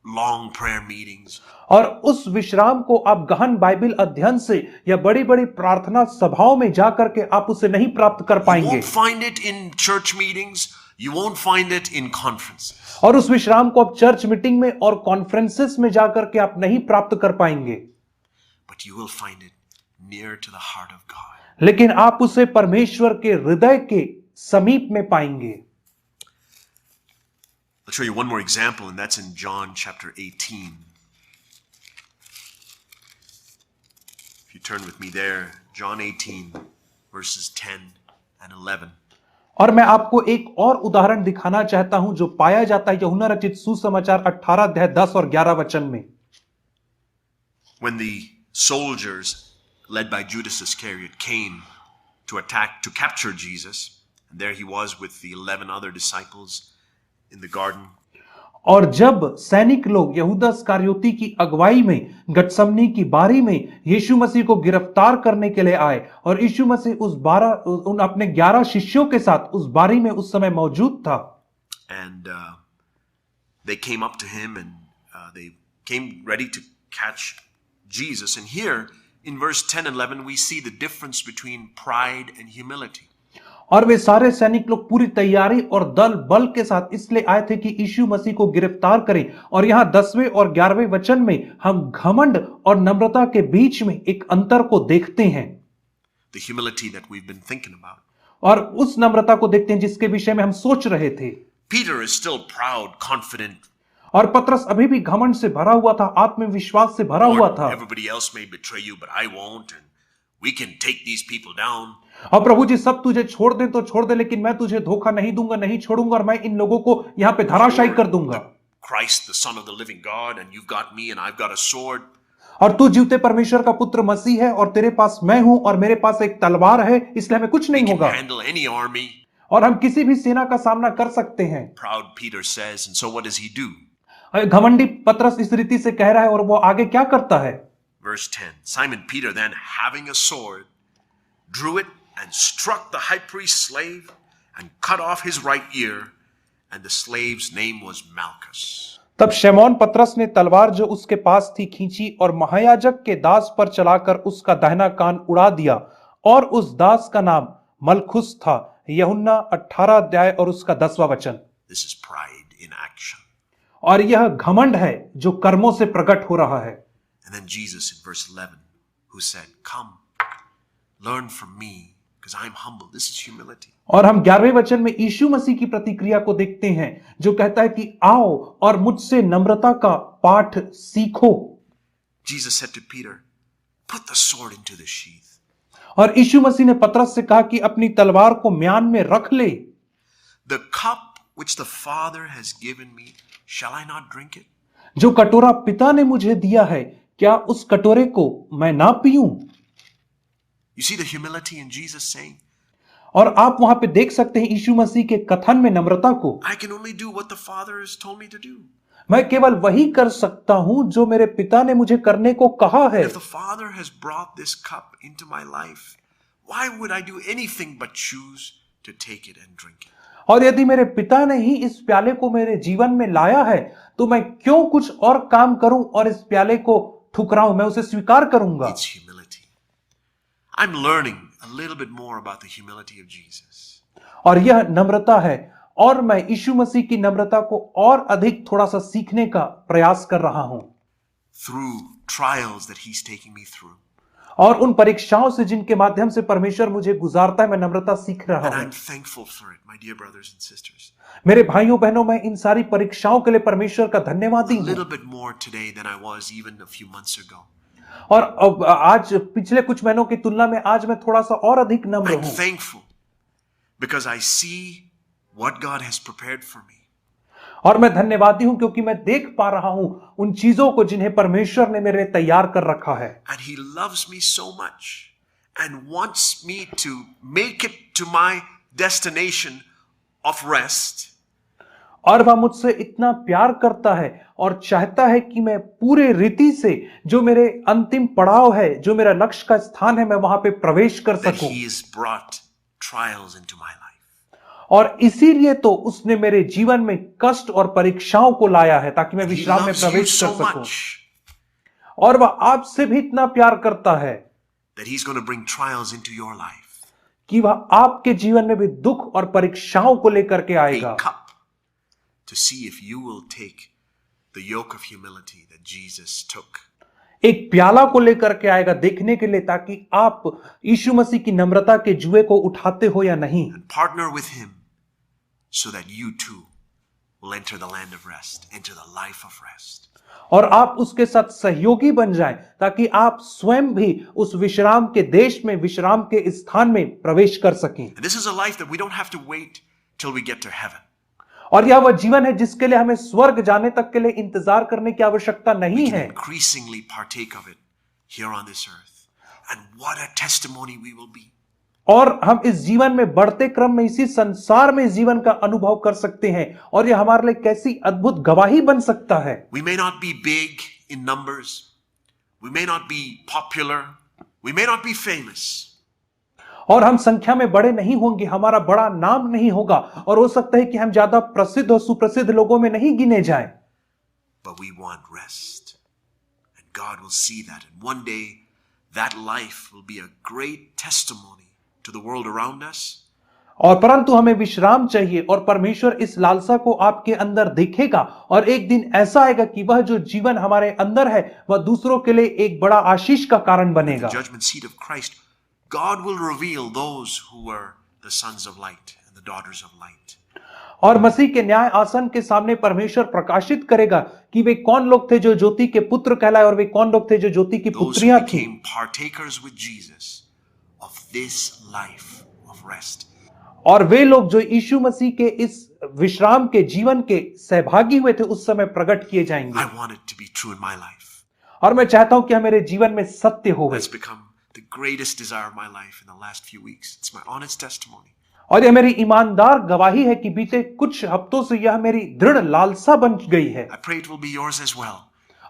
long prayer meetings.
और उस विश्राम को आप गहन बाइबल अध्ययन से या बड़ी बड़ी प्रार्थना सभाओं में जाकर के आप उसे नहीं प्राप्त कर
You
पाएंगे।
won't find it in church meetings. You won't find it in conferences.
और उस विश्राम को आप चर्च मीटिंग में और कॉन्फ्रेंसेस में जाकर के आप नहीं प्राप्त कर पाएंगे।
But you will find it near to the heart of God.
लेकिन आप उसे परमेश्वर के हृदय के समीप में पाएंगे।
I'll show you one more example, and that's in John chapter 18. If you turn with me there, John 18, verses 10 and 11.
और मैं आपको एक और उदाहरण दिखाना चाहता हूं जो पाया जाता है यूहन्ना रचित सुसमाचार 18 अध्याय 10 और 11 वचन में।
When the soldiers led by Judas Iscariot came to capture Jesus, and there he was with the 11 other disciples in the garden.
और जब सैनिक लोग यहूदा इस्करियोती की अगुवाई में गतसमनी की बारी में यीशु मसीह को गिरफ्तार करने के लिए आए, और यीशु मसीह उन अपने 11 शिष्यों के साथ उस बारी में उस समय मौजूद था।
And they came up to him and they came ready to catch Jesus. And here in verse 10 and 11 we see the difference between pride and humility.
और वे सारे सैनिक लोग पूरी तैयारी और दल बल के साथ इसलिए आए थे कि यीशु मसीह को गिरफ्तार करें। और यहां 10वें और 11वें वचन में हम घमंड और नम्रता के बीच में एक अंतर को देखते हैं।
The humility that we've been thinking about.
और उस नम्रता को देखते हैं जिसके विषय में हम सोच रहे थे।
Peter is still proud, confident.
और पतरस अभी भी घमंड से भरा हुआ था, आत्मविश्वास से भरा हुआ था।
Everybody else may betray you, but I won't, and we can take these people down.
और प्रभु जी सब तुझे छोड़ दे तो छोड़ दे, लेकिन मैं तुझे धोखा नहीं दूंगा, नहीं छोड़ूंगा, और मैं इन लोगों को यहाँ पे धराशायी कर दूंगा।
Christ, the Son of the living God, and you've got me, and I've got a sword.
और तू जीवते परमेश्वर का पुत्र मसीह है, और तेरे पास मैं हूं, और मेरे पास एक तलवार है, इसलिए हमें कुछ नहीं होगा।
Handle any army.
और हम किसी भी सेना का सामना कर सकते हैं।
Proud Peter says, and so what does he do?
घमंडी पतरस इस रीति से कह रहा है, और वो आगे क्या करता है?
Verse 10. Simon Peter then, having a sword, drew it and struck the high priest's slave and cut off his right ear, and the slave's name was Malchus.
तब शमौन पतरस ने तलवार जो उसके पास थी खींची और महायाजक के दास पर चलाकर उसका दाहिना कान उड़ा दिया, और उस दास का नाम मलखुस था। यूहन्ना 18 अध्याय और उसका 10वां वचन।
This is pride in action.
और यह घमंड है जो कर्मों से प्रकट हो रहा है।
And then Jesus in verse 11, who said, "Come, learn from me, because I am humble." This is humility.
और हम 11वें वचन में यीशु मसीह की प्रतिक्रिया को देखते हैं जो कहता है कि आओ और मुझसे नम्रता का पाठ सीखो।
Jesus said to Peter, "Put the sword into the sheath."
और यीशु मसीह ने पतरस से कहा कि अपनी तलवार को म्यान में रख ले।
The cup which the Father has given me, shall I not drink it?
जो कटोरा पिता ने मुझे दिया है, क्या उस कटोरे को मैं ना पीऊं?
You see the humility in Jesus saying,
और आप वहां पे देख सकते हैं यीशु मसीह के कथन में नम्रता को।
I can only do what the Father has told me to do.
मैं केवल वही कर सकता हूं जो मेरे पिता ने मुझे करने को कहा है।
If the Father has brought this cup into my life, why would I do anything but choose to take it and drink it?
और यदि मेरे पिता ने ही इस प्याले को मेरे जीवन में लाया है, तो मैं क्यों कुछ और काम करूं और इस प्याले को ठुकराऊं? मैं उसे स्वीकार करूंगा।
It's humility. I'm learning a little bit more about the humility of Jesus.
और यह नम्रता है, और मैं यीशु मसीह की नम्रता को और अधिक थोड़ा सा सीखने का प्रयास कर रहा हूं
through trials that He's taking me through.
और उन परीक्षाओं से जिनके माध्यम से परमेश्वर मुझे गुजारता है, मैं नम्रता सीख रहा
And
हूं।
I'm thankful for it, my dear brothers and sisters.
मेरे भाइयों बहनों, मैं इन सारी परीक्षाओं के लिए परमेश्वर का धन्यवादी
A
हूं।
little bit more today than I was even a few months ago.
और अब आज पिछले कुछ महीनों की तुलना में आज मैं थोड़ा सा और अधिक नम्र
I'm
हूं,
thankful because I see what God has prepared for me.
और मैं धन्यवादी हूं क्योंकि मैं देख पा रहा हूं उन चीजों को जिन्हें परमेश्वर ने मेरे कर कर रखा है।
And He loves me so much and wants me to make it to my destination of rest.
और वह मुझसे इतना प्यार करता है और चाहता है कि मैं पूरे रीति से जो मेरे अंतिम पड़ाव है, जो मेरा लक्ष्य का स्थान है, मैं वहां पे प्रवेश कर
That
सकूं।
He has brought trials into my life.
और इसीलिए तो उसने मेरे जीवन में कष्ट और परीक्षाओं को लाया है ताकि मैं
He
विश्राम में
loves you
प्रवेश कर
so
सकूं।
much
और वह आपसे भी इतना प्यार करता है
that He's going to bring trials into your life.
कि वह आपके जीवन में भी दुख और परीक्षाओं को लेकर के
A
आएगा,
cup to see if you will take the yoke of humility that Jesus took.
एक प्याला को लेकर के आएगा देखने के लिए, ताकि आप यीशु मसीह की नम्रता के जुए को उठाते हो या नहीं,
And partner with Him so that you too will enter the land of rest, enter the life of rest.
और आप उसके साथ सहयोगी बन जाएं ताकि आप स्वयं भी उस विश्राम के देश में, विश्राम के स्थान में प्रवेश कर सकें।
And this is a life that we don't have to wait till we get to heaven.
और यह वह जीवन है जिसके लिए हमें स्वर्ग जाने तक के लिए इंतजार करने की आवश्यकता नहीं
We can
है।
increasingly partake of it here on this earth. And what a testimony we will be.
और हम इस जीवन में बढ़ते क्रम में इसी संसार में इस जीवन का अनुभव कर सकते हैं, और यह हमारे लिए कैसी अद्भुत गवाही बन सकता है।
We may not be big in numbers. We may not be popular. We may not be famous.
और हम संख्या में बड़े नहीं होंगे, हमारा बड़ा नाम नहीं होगा, और हो सकता है कि हम ज्यादा प्रसिद्ध और सुप्रसिद्ध लोगों में नहीं गिने जाएं।
But we want rest. And God will see that. And one day, that life will be a great testimony to the world around us.
और परंतु हमें विश्राम चाहिए, और परमेश्वर इस लालसा को आपके अंदर देखेगा, और एक दिन ऐसा आएगा कि वह जो जीवन हमारे अंदर है वह दूसरों के लिए एक बड़ा आशीष का कारण बनेगा।
The judgment seat of Christ, God will reveal those who were the sons of light and the daughters of light.
और मसीह के न्याय आसन के सामने परमेश्वर प्रकाशित करेगा कि वे कौन लोग थे जो ज्योति के पुत्र कहलाए, और वे कौन लोग थे जो ज्योति की
Those who
पुत्रियां थी।
became partakers with Jesus of this life of rest.
और वे लोग जो यीशु मसीह के इस विश्राम के जीवन के सहभागी हुए थे उस समय प्रकट किए जाएंगे।
I want it to be true in my life.
और मैं चाहता हूं कि मेरे जीवन में सत्य हो।
That's become the greatest desire of my life in the last few weeks. It's my honest testimony.
और यह मेरी ईमानदार गवाही है कि बीते कुछ हफ्तों से यह मेरी दृढ़ लालसा बन गई है,
I pray it will be yours as well.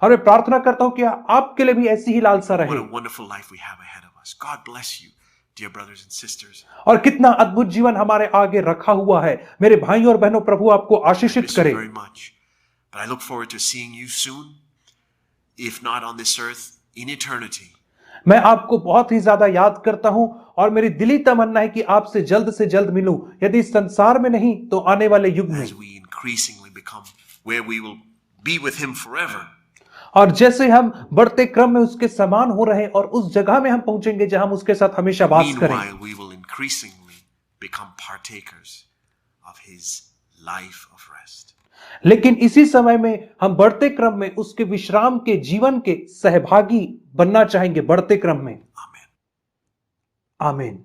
और मैं प्रार्थना करता हूं कि आपके लिए भी ऐसी ही लालसा
What
रहे।
a wonderful life we have ahead of us. God bless you, dear brothers and sisters.
और कितना अद्भुत जीवन हमारे आगे रखा हुआ है। मेरे भाइयों और बहनों, प्रभु आपको आशीषित
Miss you
करे।
very much. But I look forward to seeing you soon, if not on this earth, in eternity.
मैं आपको बहुत ही ज्यादा याद करता हूं, और मेरी दिली तमन्ना है कि आपसे जल्द मिलूं, यदि इस संसार में नहीं तो आने वाले युग में।
As we increasingly become where we will be with him forever.
और जैसे हम बढ़ते क्रम में उसके समान हो रहे और उस जगह में हम पहुंचेंगे जहां हम उसके साथ हमेशा वास करें।
Meanwhile, we will increasingly become partakers of his life of rest.
लेकिन इसी समय में हम बढ़ते क्रम में उसके विश्राम के जीवन के सहभागी बनना चाहेंगे बढ़ते क्रम में।
Amen.
आमीन।